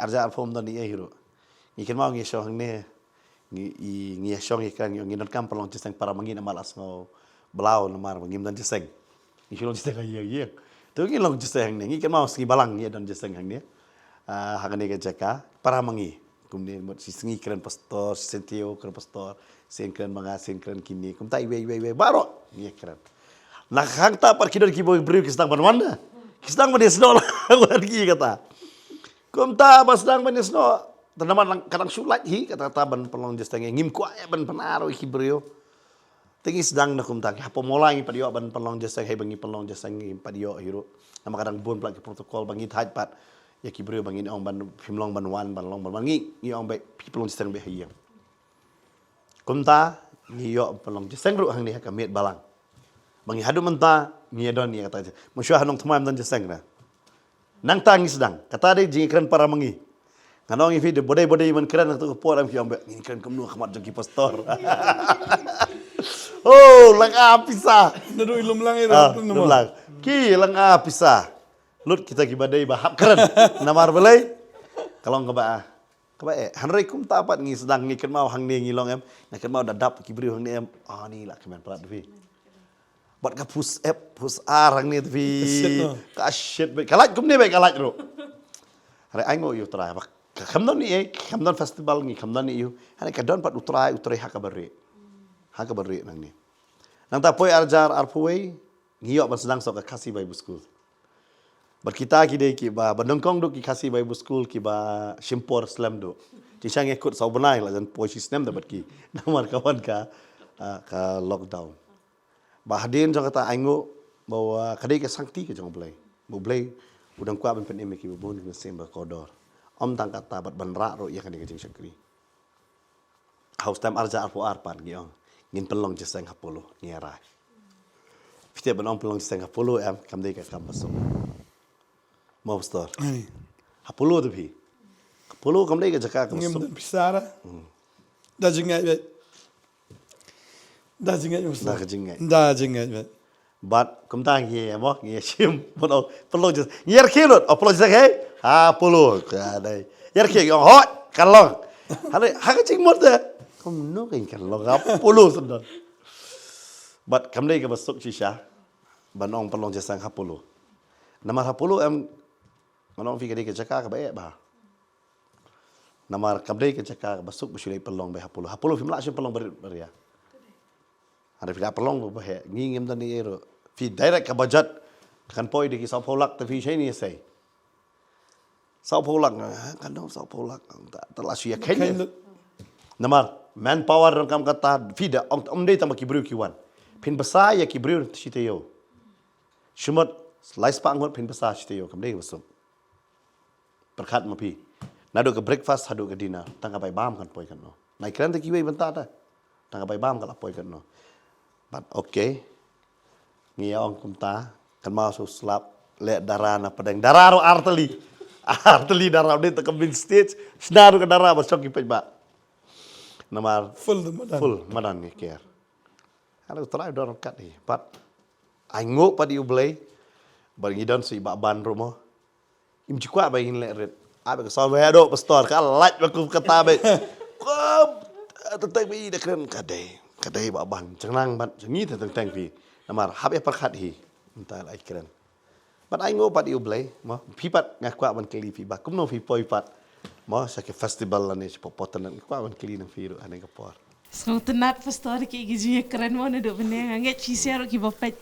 arja alfom don ni hiro ni kan ma ngi syong ne ngi syong ikan yung nginon kam palong jeseng para mangin malas ngo blau namar mangim dan jeseng ngi syong jeseng ye tu ngi long jeseng ngi kan mau ski balang ye dan jeseng hang ne hangane ke jaka para mangi kumne mot si sengi keren pastor sentio keren pastor sen keren manga sen keren kini kum tai we baro ngi keren Nak hang ta par kidon kibo beriu kisdang ban wanda. Kisdang ban sno lah lagi kata. Kum ta basdang ban sno tanaman kadang sulat hi kata ban pelong jestang ngim kwa ban penaro ki beriu. Tingi sedang nak kum ta apa mulai padio ban pelong jestang hai bangi pelong jestang ngim padio hiro. Nama kadang bun plak protokol bangi thaj pat ya ki beriu bangi ong ban phimlong ban wan ban long ban ngi ong be pelong jestang be hayang. Kum ta ngi yo pelong jestang ru hang ni ka met balang. Bangi hadu menta ngi don ni kata. Musyah hanong thmam dan jestang na. Nang tangi sedang kata de jing keren para mengi. Nganong ifi de bodai-bodai man keren tu por am ki ambe ngi keren kemnu khamat jong ki pastor. Oh, lang apisa. Nadu ilum lang itu. Lang. Ki lang apisa. Lut kita ki badai bahap keren. Namar belai. Kalau ngaba hanrei kum tapat ngi sedang ngi ken mau hang ni ngi long em. Nak ken mau dadap ki beri hang ni em. Ah ni lah kemen pelat devi. Buat ka push up, push arang ni devi. Ka shit be. Kalat kum ni be kalat ro. Hari ai ngo yu try. Kamdon ni kamdon festival ngi kamdon ni yu. Hani kadon pat utrai hak beri. Hak beri nang ni. Nang ta poi arjar arpuai ngiyok ban sedang sok kasih Bible School. Berkita ki ki ba bandongkong duk ki kasih Bible School ki ba Shimpor Slam duk. Ci sang ikut sau benai lah dan poi sistem dapat ki. Namar kawan ka lockdown. Ba hadin jong kata aingo bahwa kadai ke sangti ke jong belai. Bo belai udang kuat ben pen ki bun ke semba kodor. Om tang kata bat ban ra ro ya kadai ke jing syakri. Haus time arjar arpu arpan giong. Ngin pelong jeseng hapolo ngerai. Fitiap benong pelong jeseng hapolo em kam dei ka kam masuk. Mau pastor. Hapolo tu pi. Hapolo kam dei ka jaka kam Ngim masuk. dan pisara. Dah jingat bet. Dah jingat pastor. Dah kejingat. Dah jingat bet. Bat kum tang ye mo nge sim pelong pelong jes. Yer kilot pelong jeseng he. Hapolo ka dai. Yer ke ngong hot kalong. Hale ha ka jing mot de. Không nước hình cảnh lo gấp polo sendon. But kam dei ke masuk shisha. Banong pelong jesang hapolo. Nama hapolo em manong fi ke dei ke jaka ka bae ba. Nama kam dei ke jaka masuk busulai pelong be hapolo. Hapolo fi mlak sim pelong beria. Ada fi pelong ba he ngingem dan ni ero. Fi direct ka budget kan poi de ki sau polak ta fi shai ni sai. Sau polak kan dong sau polak ta la sia ken. Namar manpower orang kam kata fida om dei tambah kibriu kiwan. Pin besar ya kibriu citeyo. Shumat slice pa angot pin besar citeyo kam dei wasum. Berkat mapi. Nado ke breakfast hado ke dinner. Tangga bai bam kan poi kan no. Nai kran te kiwei bentar ta. Tangga bai bam kala poi kan no. But okay. Ngia ong kum ta kan mau su slap le darana padang dararo arteli. Arteli darau dei te kembin stage. Snaru ke darah basok ki pej ba. Namar Full the madan. Full madan ni care. Kalau try dorong kat ni. But aingo pa di ublay. Bagi don si ban rumah. Im cikwa ba in le red. Abe ke sawe do pastor ka lat ba ku kata be. Ko tetep bi de kren kadai ba ban. Cenang ban cengi tentang pi. Namar habe perkat hi. Entah lai kren. But aingo pa di ublay. Mo pipat ngakwa ban keli pi ba. Kumno pi poi pat. Mo sa ke festival la ni popotan ko an kili nang firu ane ka por. So tenat pastor ki gizi keren mo na do bene nget chi siaro ki bapet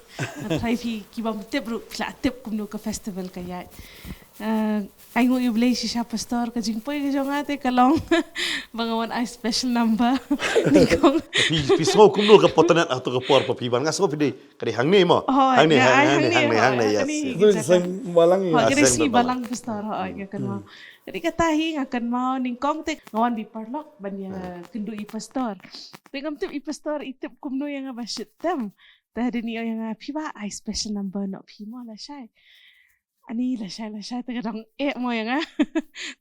try ki bapet bro pla tip kum no ka festival ka ya. Ai ngo you blay si pastor ka jing poi ka jongate kalong bangawan I special number ni kong Pi so kum no ka potan atau ka por pa pi ban ngaso pi dei ka hang ni mo. Hang ni yes. Itu sang balang Ha ya. kira si balang pastor ha ya kan mo. Jadi katahi ngakan mau ning kong te ngawan bi parlok banya kendu i pastor. Pengam tip i pastor itip kumno yang ba shitem. Tadi ni yang piba I special number no pi mo la syai. Ani la syai tengah dong mo yang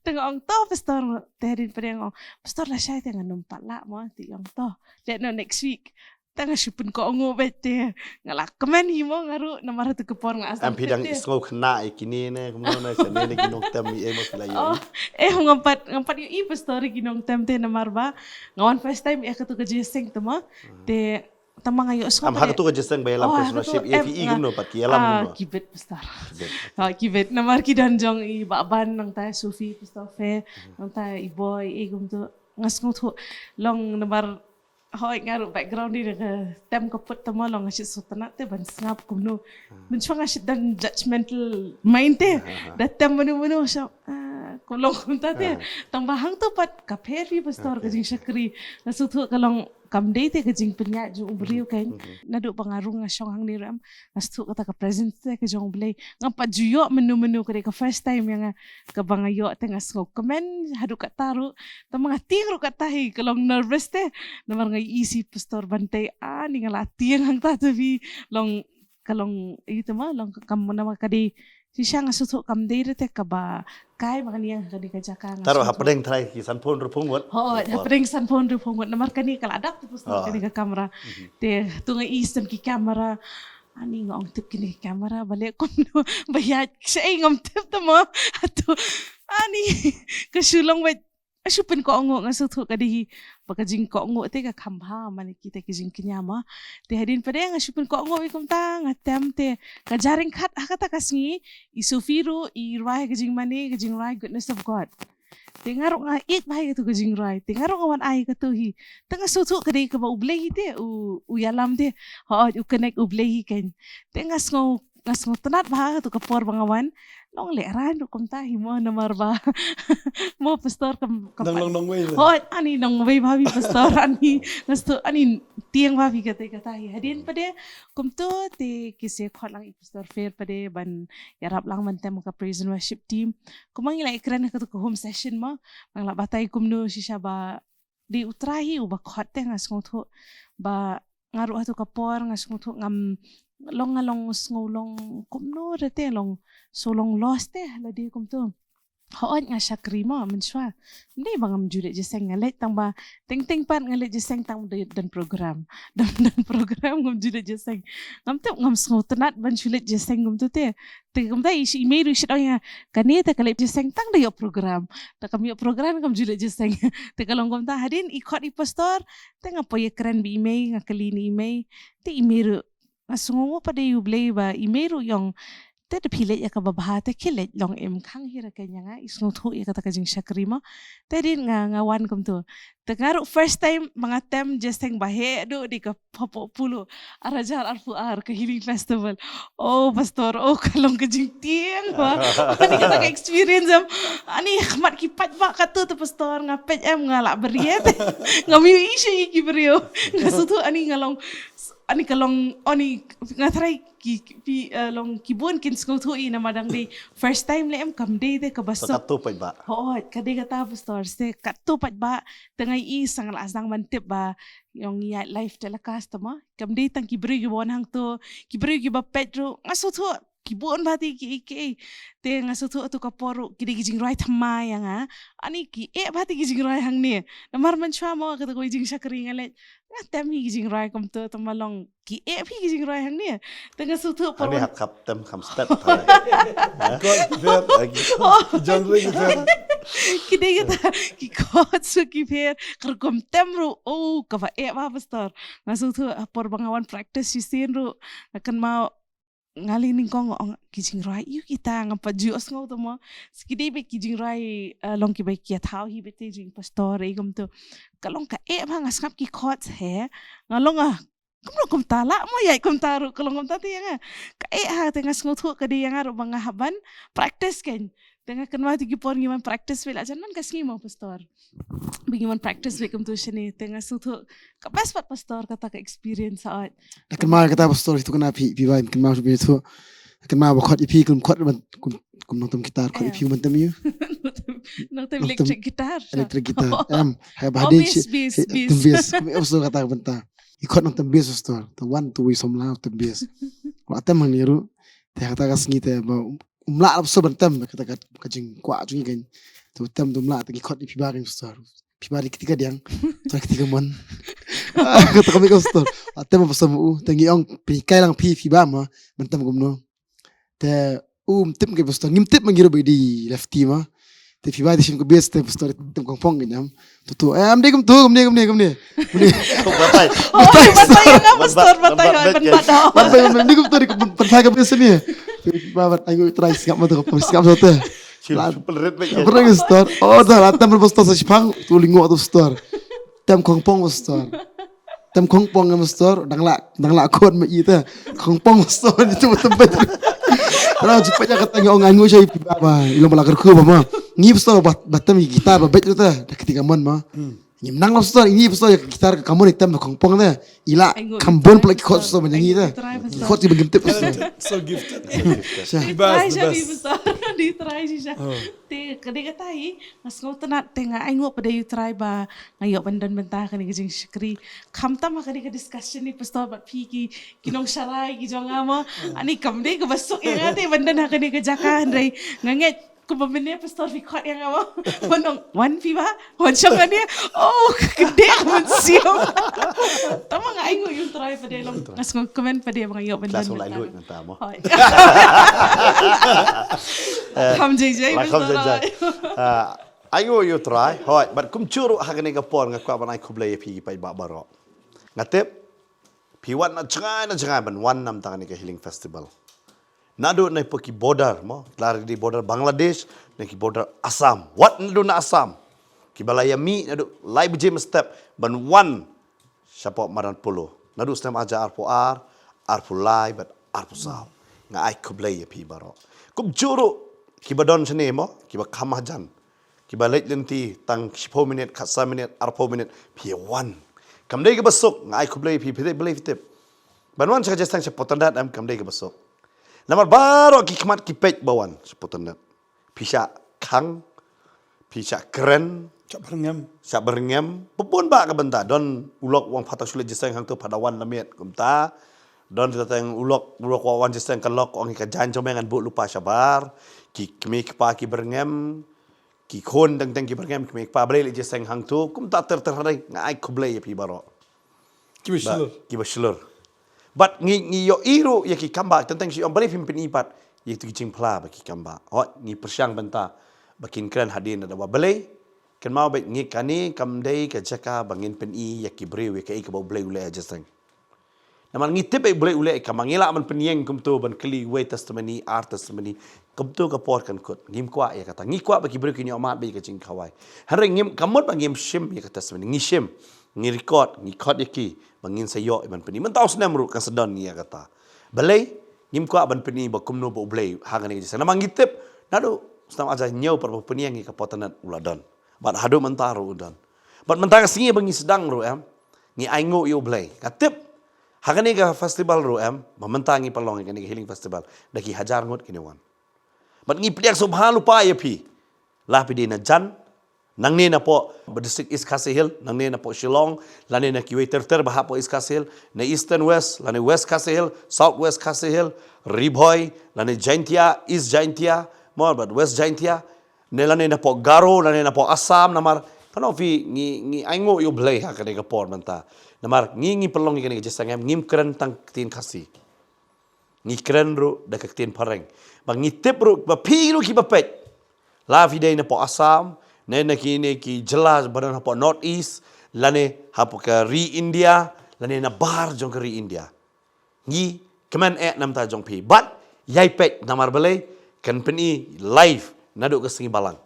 tengah ong to pastor tadi pada yang pastor la syai tengah numpat la mo ti ong to. Let no next week. Tengah syupun ko ngo bete ngalak kemen himo ngaru namar tu kepor ngas Am pidang isgo kena ikini ne kumno na sa ne kinong tem i mo sila oh yun. ngampat yu ipa story ginong tem te namar ba ngawan first time ya katu ke jeseng tama te tamang ayo sko Am hak tu ka jeseng bayalam personalship APE kumno pat ki alam kumno. kibet pastor kibet namar ki danjong i baban nang ta Sufi Christopher nang ta i boy gum tu ngas ngut long namar hoi ngaruh background dia ke tem kaput tama long asyik sultanat te ban sengap kumno. Mencuang asyik dan judgmental mind te. Da tem menu-menu asyik kolong kumta te. Tambahang tu pat kaperi pastor kajing syakri. Nasutu kalong kamdei te kajing penyak jung ubriu kan. Naduk pengaruh ngasyong hang ni ram. Nasutu kata ke present te kajong blay. Ngampat juyok menu-menu ke first time yang ke bangayok te ngasngok komen haduk kat taru. Tamang ting ru kat tahi kalong nervous te. Namar ngai isi pastor bantai ni ngalati yang hang ta tapi long kalong itu mah long kam nama kadi sisa ngasutu kamdei te kaba kai makani yang kadi kajakan. Taruh hapedeng try kisan pun rupung buat. Oh, hapedeng san pon ru pongot namar kani kala adak tu pastor kani ka kamera. Te tunga isem ki kamera ani ngong tip kini kamera balik kono bayat saya ngom tip tama atu ani kesulong wet asyupen ko ngo ngasutu kadi pakajing ko ngo te ka kambha mani kita kijing kinyama te hadin pade asyupen ko ngo ikum ta ngatem te kajaring khat akata kasngi isufiru I rai kijing mani kijing rai goodness of God te ngarok nga ik bahay to kijing rai te ngarok awan ai ka to hi tanga sutu kadi ka ba ublehi te u yalam te ho u connect ublehi ken te ngasngo tanat bah tu kapor bangawan long leran du kom tahi mo namar ba mo pastor kam Nong way. oh ani nong way bhabi pastor ani nasto ani tiang bhabi kata hadin pade kom to te kise kholang pastor fair pade ban yarap lang man tem ka praise and worship team kumang ila ikran ka to home session mo mang la batay kumno sisha ba di utrahi u ba khotte ngasngong tho ba ngaru atu kapor ngasngong tho ngam long ngolong kumno rete long solong lost la di kum tu hoon nga syakri mo menswa hindi bangam jude jeseng ngalet tang ba ting pat ngalet jeseng tang dan program dan program ngam jude jeseng ngam tu ngam sngotenat ban julet jeseng ngam tu te kum ta isi email isi ya kani ta kalet jeseng tang da yo program ta kami yo program ngam julet jeseng te kalong kum ta hadin ikot I pastor te ngapo ye keren bi email ngakali ni email te email Asungo pada you blay ba imeru yung te de pilet ya ka babahate kilet long kang hira kanya nga isno thu ya kata kajing syakri mo te din nga ngawan kum tu te ngaru first time mga tem jesteng bahe do di ka popo pulo arajar arfuar ka healing festival oh pastor oh kalong kajing tiang ba ani kata ka experience ani khmat ki pat ba katu tu pastor nga pet nga la beriet nga mi isi ki berio nga sutu ani ngalong ani kalong ani ngatray ki long kibun kin sko thu ina madang di first time le kam day de kabasok Katupad ba? ho kadi kata pastor se katupad ba tengay isang lasang mantip ba yung life telecast mo kam day tang kibri gibon hang to kibri giba petro ngaso thu kibun bati ki te ngaso thu to kaporo kidi gijing right mai nga ani ki bati gijing right hang ni namar man chwa mo kata ko gijing sakri ngalet ngatem hi gijing right kom to malong ki hi gijing right hang ni te ngaso thu Ani hakap tem kam step. John Ray fair. Kida kita ki kot su ki fer kerkom temru oh kava ba pastor ngaso thu por bangawan practice sisin ru akan mau ngalining kong kijing rai yu kita ngapa juos ngau to mo skidi be kijing rai long ki be kia thau hi bete jing pastor igom to kalong ka ba ngasngap ki kot he ngalong kum tala mo yai kum taru kalong kum tati nga ka ha tengas nguthu kadi yang aro banga haban practice ken tengah kenwa tigi por ngiman practice vel ajan man kasngi mo pastor bingiman practice ve kum tu shini tengah suthu ka best pat pastor kata ka experience saat Akan ma kata pastor itu kena pi ba kan ma subi itu akan ma bakot ipi kum kum nonton gitar kot ipi kum tem you no tem electric guitar electric gitar hai bahadi tembis kum pastor kata benta ikot nonton tembis pastor the one to we some loud tembis wa tem mangiru te kata kasngi te ba umla pastor bentem kata kajing kwa jungi kan tu tem dumla te ikot ipi ba kan pastor Pibari ketika diang, ketika mon, kata kami pastor, ate mo pastor mo, tangi ang pikai lang piba ma, bentam gumno, te tip kay pastor, tip mangiro di lefty ma, te piba di sim ko bias te pastor tem kongpong ganyam, tutu, am de gum ni, Batay. batay, di gum tu di batay ka bias ni, babat ayo try sikap mo tu, sikap mo tu. Pelret baik. Pernah pastor, dah latam pastor sa Jepang, tu lingo tu pastor, tem kongpong pastor. tem kong pong ng pastor dang la kon ma ita kong pong pastor itu tempat kalau cepatnya katanya orang angu saya ba ilong balakar ku ba ma ngi pastor batam gitar ba bet ta ketika mon ma ngi nang pastor ini pastor gitar kamu itam kong pong ta ila kambon pelak kot pastor menyanyi ta kot di bagian tip pastor So gifted. Di Piba try is the siya di best. besar. Di try siya. Te kadang katai mas ngau tenat tenga aingo pada you try ba ngayok bandan bentah kani kajing syukri. Kamta mah kani ka discussion ni pastor bat piki kinong syarai ki jong ama. Ani kam dei ka basuk yang ate bandan ha kani ka jaka handai nganget ko pamene pastor record yang ama. Monong one piba one syang ani. Oh gede man siam. Tama nga aingo you try pada long mas ngau comment pada ngayok bandan. Kelas mulai luit nanti mo. Kam JJ Lah kom saja. Ayo you try. Hoi, but kum churu hakane ka por nga kwa banai kublay pi pai ba baro. Ngatep piwan na jangai ban wan nam tangani ka healing festival. Nado na po ki border mo, klaro di border Bangladesh na ki border Assam. What nado na Assam? Ki balaya mi nado live gym step ban wan siapa maran polo. Nado stem aja arpo arpo live but arpo sao. Nga ai kublay pi baro. Kum churu kiba don sini mo, kiba kamajan, kiba late lenti tang 10 minit, 10 minit, 40 minit, pi one. Kamdai ke besok, ngai ku beli pi beli tip. Banwan saya just tang sepotandat am kamdai ke besok. Namar baru kikmat kipet bawan sepotandat. Pisah kang, pisah keren, Cak berengam. siap berengem, pupun ba ke benta don ulok wang patah sulit jiseng hang tu padawan lamiat kumta. Don kita teng ulok wan jiseng kalok orang ka jan jomengan bu lupa sabar. Ki kemi pa ki berengem, ki kon teng ki berengem kemi pa beli jiseng hang tu kumta terharai ngai kublai pi baro. Kiba shilur. Kiba shilur. But ngi yo iru ya ki kamba tentang si om beli pimpin ipat ya tu kicing pla ba ki kamba. Hot ngi persyang benta bakin keren hadir ada wa beli. Kan mau baik ngi kani kamdai ka jaka bangin pen i ya ki brewe ka i ka bau beli ule jiseng. Naman ngitip ay boleh ulek ka mangila man penyeng kumto ban keli way testimony art testimony kumto ka por kan kut ngim kwa ya kata ngi kwa bagi beri kinyo amat bagi kacing kawai hari ngim kamot bang ngim shim ya kata testimony ngi shim ngi record ngi khot yaki bangin sayo ban peni man taw senam ru kan sedon ya kata balai ngim kwa ban peni ba kumno bo blay hangan ni jisa namang ngitip nado stam aja nyau par penyeng ka potanat uladon bat hadu mentaru udan bat mentang singi bangi sedang ru ngi aingo yo blay katip Hakani ka festival ro mementangi palong kani healing festival daki hajar ngot kini wan. Bat ngi pliak so bhalu pa ya pi. Lah pi na jan nang ne na po district East Khasi Hill nang ne na po Shillong lane na ki waiter bah po East Khasi Hill na Eastern West lane West Khasi Hill South West Khasi Hill Riboy lane Jaintia East Jaintia more but West Jaintia ne lane na po Garo lane na po Assam namar kano fi ngi aingo yo blay hakani ka por manta. Namar ngi pelong ikan ikan jisangem ngim keren tang tin kasi. Ngi keren ru dak tin pareng. Bang ngi tip ru ba pi ru ki ba pet. La fi dai na po Assam, na ki jelas badan po North East, lane hapo ka ri India, lane na bar jong ka ri India. Ngi kemen nam ta jong pi. But yai pet namar balai kan peni live naduk ka singi balang.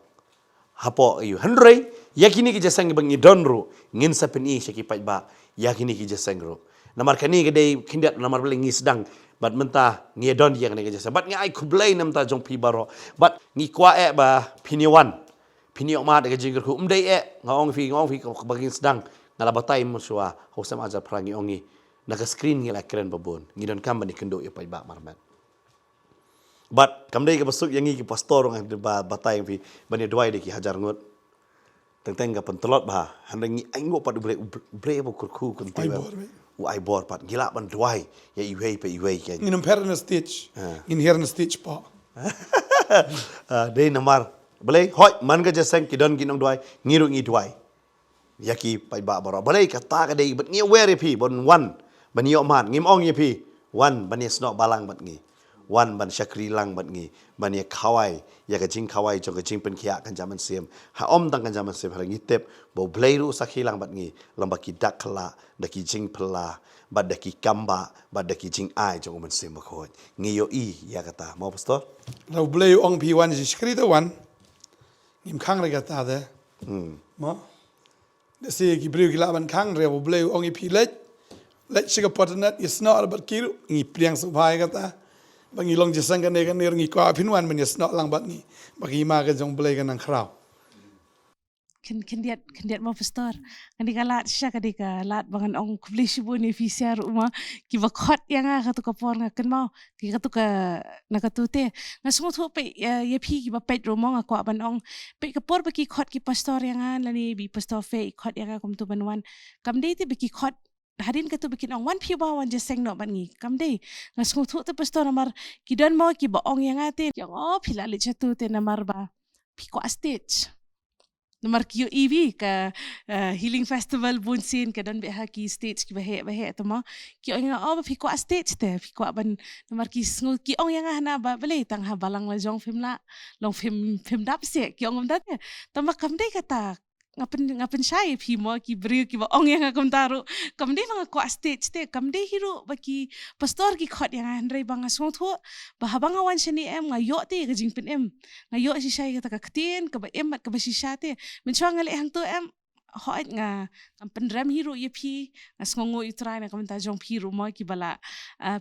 Hapo ayu hendrei yakini ki jasang bang ngi donru ngin sa peni syaki pat ba. Yakini ki jaseng ro. Namar kani kedai kindat namar beli ngi sedang. Bat mentah ngi don dia kani jaseng. Bat ngi ai kublai nam ta jong pi baro. Bat ngi kwa ba piniwan. Piniok ma de jingger ku umdai ngong fi bagi sedang ngala batai muswa hosam aja prangi ongi. Naga screen ngi la keren babon. Ngi don kam bani kendo ya pai ba marmat. Bat kamdai ka basuk yang ngi ki pastor ngah batai fi bani duai de ki hajar ngot. Tentang ka pentelot bah handangi aingo pat ble apa kurku kunti ai bor pat gila ban duai ya iwei pe iwei kan In perna stitch. In herna stitch pa. Dei namar bale hoi man ka jasang kidon ginong duai ngiru ngi duai yaki pai ba baro bale ka ta ka dei bat ngi were pi bon wan ban yo man ngim ong ye pi wan ban yes no balang bat ngi wan ban syakri lang bat ngi ban ye khawai ya ka jing khawai jong ka jing pen khia kan jaman sim ha om tang kan jaman sim ha ngi tep bo bleiru sakhi lang bat ngi lamba ki dakla daki jing pela bad daki kamba bad daki jing ai jong man sim ko ngi yo i ya kata mau pastor Rau bleu ong pi wan is skrita wan. Ngim khang re gata de. Ma. De se ki breu ki la ban khang re bleu ong i pi let. Let's check a potnet. It's not about kiru. Ngi priang subhai kata. Bangi long jesang kan ngi ko apinwan men it's not lang bat ngi. Bagi ma ka jong belai kan ang krau. Kendiat mau pastor. Ketika lat siya ketika lat bangan ong kublis ibu ni fisiar rumah kiba kot yang katu kapor ngaken mau katu ka nakatute ngasung tu pe ya pi kiba pet rumah ngako aban ong pe kapor bagi kot ki pastor yang lani bi pastor fe kot yang kum tu banwan kam dei te bagi kot hadin katu bikin ong wan pi bawan jeseng no bangi kam dei ngasung tu pastor namar kidan mau kiba ong yang ate yang pila le chatu te namar ba pi ko stage Nomor kiyo EV ka Healing Festival bunsin ka don beha ki stage ki bahe tama ki ong ba piko stage te piko ban nomor ki sngu ki ong yang hana ba bele tang ha balang la jong film la long film dap se ki ong dat tama kam dei kata ngapen syai pi mo ki bri ki ba ong yang kam taru kam dei bang ko stage te kam dei hiro ba ki pastor ki khot yang handrai bang asong tho ba habang awan shani em ngayo te ka jingpen em ngayo si syai kata ka ktin ka ba em ka ba si syate men chwa ngale hang to em hoit nga pendram hiro ye pi ngasngongo itrai na kamenta jong pi ru mo ki bala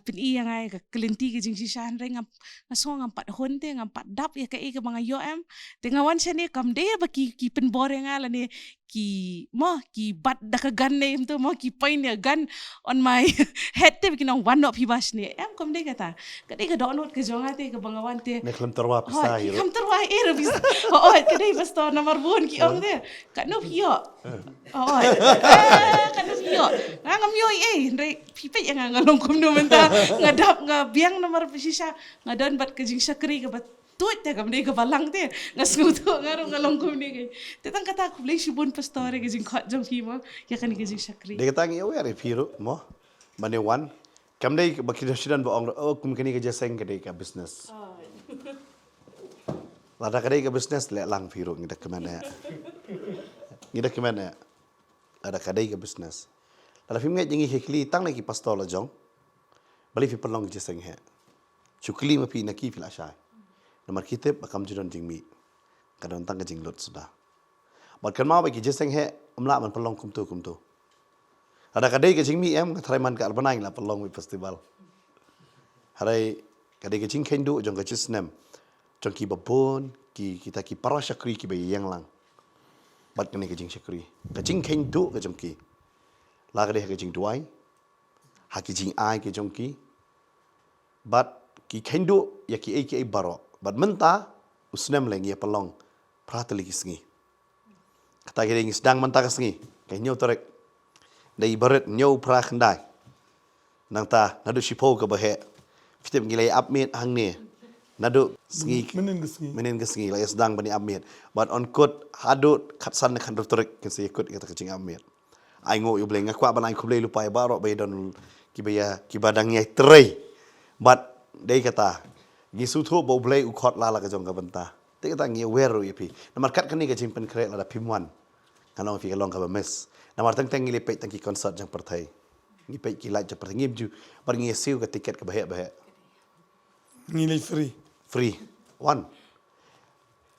pin i yang ai ka kelenti ke jing si shan re ngasong ngam pat honte ngam pat dap ya ka e ka bang yo em te ngawan shani kam de ba ki pen bor yang ala ne ki bat da ka gan ne to mo ki pain ya gan on my head te bikin one not pi bas ne em kam de kata ka de ka download ka jong ate ka bangawan te Ne kelam terwa pista hiro. kam terwa era bis ka de pastor nomor bon ki ong de ka no pio kan yo ngam yo re pipe yang ngalong kum no menta ngadap ngabiang nomor pesisa ngadon bat kejing sakri ka bat tuit te kam de ka balang te ngasnguto ngarong ngalong kum ni ke tetang kata ku blei sibun pastore kejing khot jong himo ya kan kejing sakri De kata ngi aware hiro mo. Mane wan. Kam dei baki dasidan ba ong kum kini ka jeseng ka dei ka business. Lada ka dei ka business le lang hiro ngi dak kemana. Ngi dak kemana. Ada kadai ke business. Dalam film ngai jengi hekli tang lagi pastor la jong. Bali fi pelong je seng he. Chukli ma pi naki fil ashai. Nomor kitab akam judon jingmi. Kadon tang ke jinglot sudah. Bot kan mau bagi je seng he umla man pelong kum tu. Ada kadai ke jingmi em trai man ka albanai la pelong mi festival. Harai kadai ke jing kendu jong ke jisnem. Jong ki babon kita ki para syakri ki bayi yang lang. Bat kene kejing syakri. Kejing kendu ke jongki. La kede kejing duai. Ha kejing ai ke jongki. Bat ki kendu ya ki ai baro. Bat menta usnem lengi ya pelong. Prateli kisngi. Kata kede ngi sedang menta kisngi. Ke nyau torek. Dai baret nyau pra khendai. Nang ta nadu sipo ke bahe. Fitip ngilai apmit hang ni. Nadu sengi menen ke sengi la sedang bani amir but on kod hadut khatsan kan retorik ke se ikut kata kecing amir ai ngo yu bleng akwa ban ai kublei lupa ba ro be don kibaya kibadang yai trei but dei kata gisu thu bo blei u khot la ka jong ka banta te kata ngi weru yapi namar kat kan ni ka jing pen kre la pimwan kanong fi kalong ka ba mes namar tang ngi lepet tang ki concert jang perthai ngi pe ki la ja perthai ngi ju bar ngi siu ka tiket ka bahe Ngi free. One.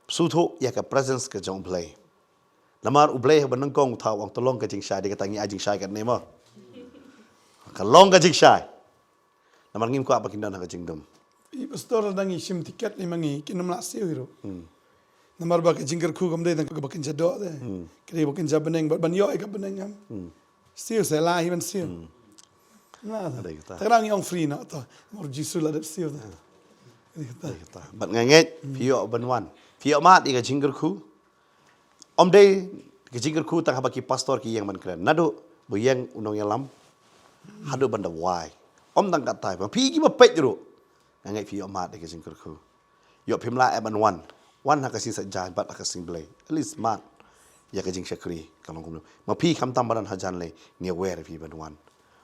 Sutho ya ka presence ka jong play. Lamar u play ban kong thaw ang tolong ka jing shy de ka tangi ajing shy ka nema. Ka long ka jing shy. Lamar ngim ko apa kindan ka jing dum. I pastor dangi sim tiket ni mangi kinam la siu hiro. Namar ba ka jingker khu kam de dang ka bakin jado de. Kri bakin jabeneng ban yo ka beneng am. Siu se la hi ban siu. Nada. Terang yang free na to. Mor jisu la de siu de. Bat nganget pio banwan. Pio mat i ka jingker khu. Om day ka jingker khu tang habaki pastor ki yang man kren. Nado bu yang unong yalam. Hado banda wai. Om tang katai ba pi ki ba pet ro. Nganget pio mat i ka jingker khu. Yo pimla e banwan. Wan ha ka sin sa jan bat ka sin blay. At least mat ya ka jing syakri kalong kum. Ma pi kam tam badan hajan le nge wer pi banwan.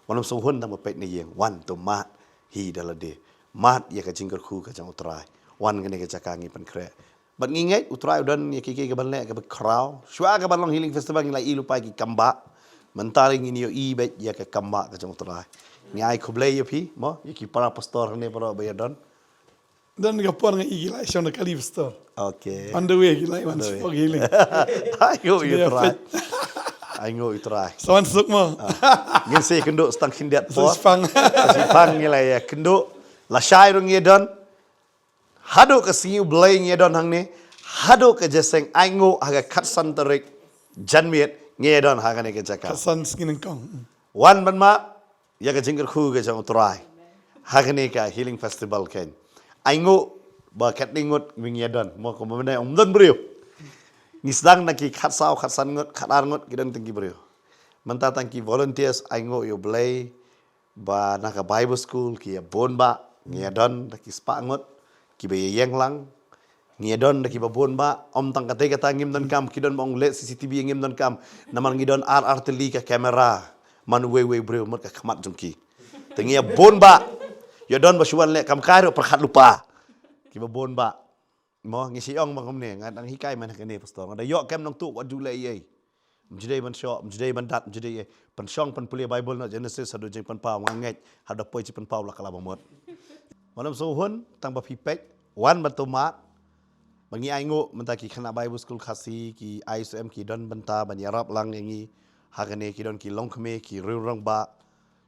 Walam so hun tam pet ni yang wan to mat hi dalade. Mat ya ka jingker khu ka jang utrai wan ngene ka cakangi pen kre bat ngingai utrai udan ya ki ka banle ka crowd shwa ka balong healing festival ngi la ilu pai ki kamba mentaring ini yo i bet ya ka kamba ka jang utrai ngai khoble yo pi mo ya ki para pastor ne para bayadon Dan ka por nga igi la shona kali pastor. okay On the way ki la man spog healing. ayo yo utrai Aingo itrai. Sawan sukma. Ngin se kendo stang hindiat po. Sipang. Sipang ngila ya kendo la shai rung ngedon. Hado ke singi blay ngedon hang ni. Hado ke jeseng aingo haga katsan terik janmiet ngedon haga ni ke jaka. Kasan singin kong. Wan ban ma ya ke jingker khu ke jang utrai. Haga ni ka healing festival ken. Aingo ba kat ningut ngedon mo ko menai omdon brio. Ngisdang naki khatsau khatsan ngot khatar ngot kidon tinggi brio. Menta tangki volunteers aingo yo blay ba naka Bible school ki bon ba ngedon naki spa ngot ki be yang lang ngedon naki ba bon ba om tang kate kata ngim don kam kidon bong let CCTV ngim don kam naman ngidon teli ka kamera man we brio mot ka khamat jungki tengia bon ba yo don ba suan le kam kairo perkhat lupa ki ba bon ba mo ngisi ong bang ne ngat ang hikai man ka ne pastor ngada yo kem nong tu wat jule ye mjidai man sho mjidai man dat mjidai pan shong pan pulia Bible no Genesis hadu jeng pan pau nganget hadu poi ci pan pau la kala bamot malam so hun tang ba pipek wan batomat bangi aingo mentaki khana Bible school khasi ki ISM ki don banta ban yarap lang yangi hagane ki don ki longkhme ki rurang ba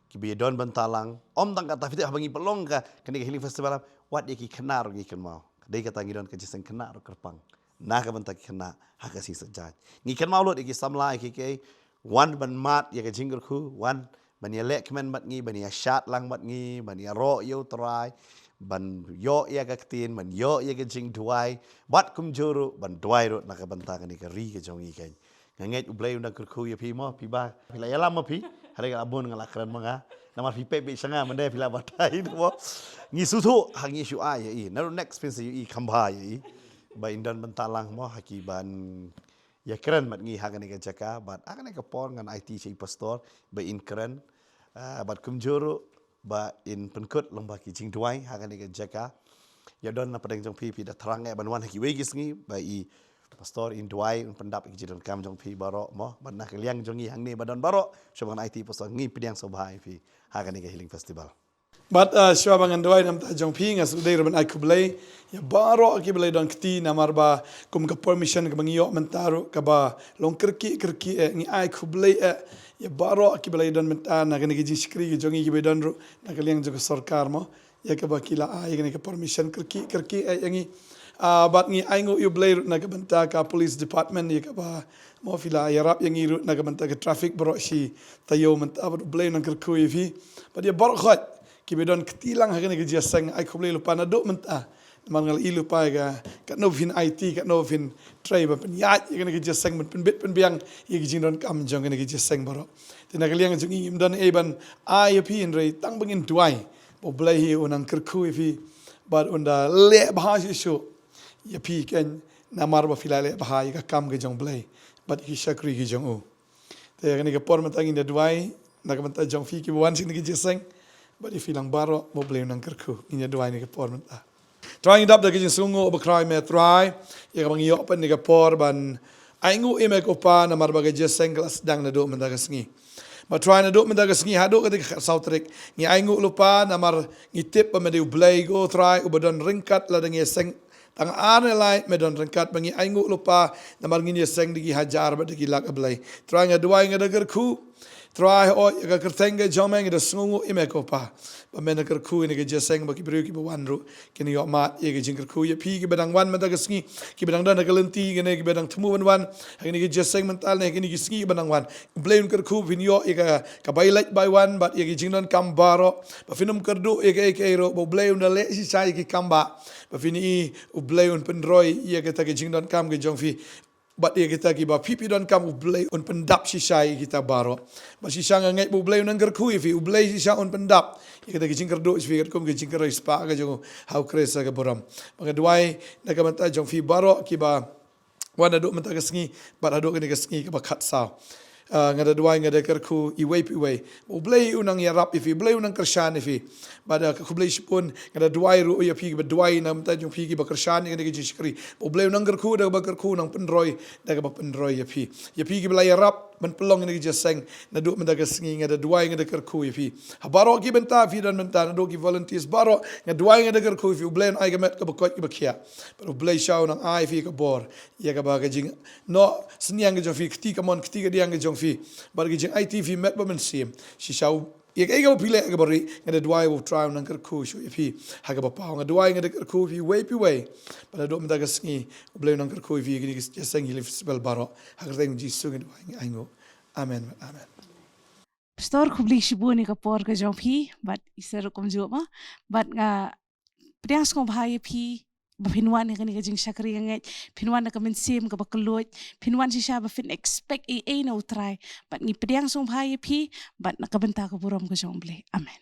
ki bi don banta lang om tang kata fitik bangi pelong ka kene healing festival wat ki khanar gi kan mau dei kata ngi don ke jisen khanar kerpang na ka banta ki khana hagasi sajaj ngi kan mau lot ki samla ki ke wan ban mat ya ka jingger khu wan ban ya lek men mat ngi ban ya shat lang mat ngi ban ya ro yo trai ban yo ya ka tin ban yo ya ka jing duai bat kum juru ban duai ro na ka banta ka ni ka ri ka jong i ken nganget ublai unda khu ya pi mo pi ba pila ya lama pi hare ka abon ngala kran manga namar pi pe be sanga mande pila batai mo ngi su thu hangi shu a ya i na next pin se i khamba ya i ba indan bentalang mo haki ban ya keren mat ngi hagane ka jaka bat agane ka por ngan IT sei pastor ba in keren bat kum juru ba in penkut lomba ki jing duai hagane ka jaka ya don na padang jong pi da thrang e ban wan haki wegis ngi ba i pastor in duai pendap ki jidon kam jong pi baro mo ban nak liang jong i hang ni badon baro soban IT pastor ngi pidiang so bahai pi hagane ka healing festival. But siya bangan doay nam ta jong pi ngas uday raban ay kublay ya baro aki balay don kti namar ba kum ka permission ka bangiyo mentaro ka ba long kerki ngi ay kublay ya baro aki balay don menta na gani gi skri gi jongi gi bedon ro na kaliang jogo sarkar mo ya ka ba kila ay gani ka permission kerki ngi bat ngi ay ngo yu balay na ka benta ka police department ya ka ba mo fila ya rap yang iru na ka benta ka traffic baro si tayo menta ba balay nang kerku fi but ya baro khat kibedon ketilang hagane ke jasang ai khoble lupa na do menta mangal ilu pa ga kat no fin IT kat no fin tray ba pen ya hagane ke jasang pen bit pen biang ye gi jindon kam jong hagane ke jasang baro tina kaliang jong im dan e ban ai pi in rei tang bangin tuai bo blai hi unang kerku fi bar unda le bha shu ya pi ken namar ba filale bha ga kam ge jong blai but hi shakri gi jong o te hagane ke por menta ngin duai na ka menta jong fi ki wan sin gi jasang but if ilang baro mo blame nang kerku inya doai ni ke por menta trying dap da ke sungu obakrai me try ya bang yo pen ni ke por ban aingu ime ko pa na mar baga jeseng kelas dang na do menta ke sngi ma try na do menta ke sngi hado ke sautrik ni aingu lupa na mar ngitip pa me de blay go try ubadon ringkat la dang yeseng tang ane lai me don ringkat bangi aingu lupa na mar ngin yeseng digi hajar ba digi lak blay try nga doai nga da kerku try o ya kertenge jomeng da sungu imeko pa ba mena kerku ni ke jeseng ba ki bru ki ba wanru kini yo mat ye ke jing kerku ye pi ki bedang wan menta ke sngi ki bedang dan ke lenti ke bedang temu wan ni ke jeseng mental ne ki sngi bedang wan blame kerku vin yo ye ka bai like by one but ye ke jing don kambaro ba finum kerdu ye ke ro bo blame da le si sai ki kamba ba fini u blame pendroi ye ke ta ke jing don kam ke jongfi but dia kita kiba pipi don kam ublay un pendap sisai kita baro ba sisa ngai ublay nang kerku ifi ublay sisa un pendap kita kijing kerdo ifi kum kijing kerai spa ga jong how kresa ga boram maka duai na ka mata jong fi baro kiba wana do mata kasngi ba ado ke kasngi ka ba khat sa ngada duai ngada kerku iwei piwei ublay unang yarap ifi ublay unang kershan ifi bada kublay sipun ngada duai ru ya pi ba duai nam ta jong pi ki ba kershan ngada ki jikri ublay unang kerku da ba kerku nang pendroi da ba pendroi ya pi ki bela yarap มันปลองนี่จะเซ็งนาดูมันตะกสิงงาดวยงาดกระคุยพี่ฮะบารอกีเป็นตาฟีดันมันตานาดูกีวอลันทีสบารองาดวยงาดกระคุยพี่อุเบลนไอกัมเมตกับกอดกับเขียปอุเบลชาวนังไอฟีกับบอร์ยากบากจิงโนสัญญาณกจงฟีคตีกมันคตีกดียงกจงฟีบาร์กจิงไอทีฟีเมตบันเสียมชิชาวอยากไอ้กับพี่เล็กกับบริงาดวยบุตรายนังกระคุยช่วยพี่ฮะกับป้างาดวยงาดกระคุยพี่เว้ยพี่เว้ยปนาดูมันตะกสิงอุเบลนังกระคุยพี่กินจะเซ็งฮิลิฟสเบลบารอฮะกระเตงจีสุงาดวยไอโง่Amen. Amen. Pastor kubli shibu ni kapor ka jong phi but isero kom jo ma but nga priang skong bhai phi ba phinwan ni ka jing shakri ngai phinwan na ka men sim ka ba kloj phinwan si sha ba fin expect e no try but ni priang skong bhai phi but na ka benta ka burom ka jong ble amen.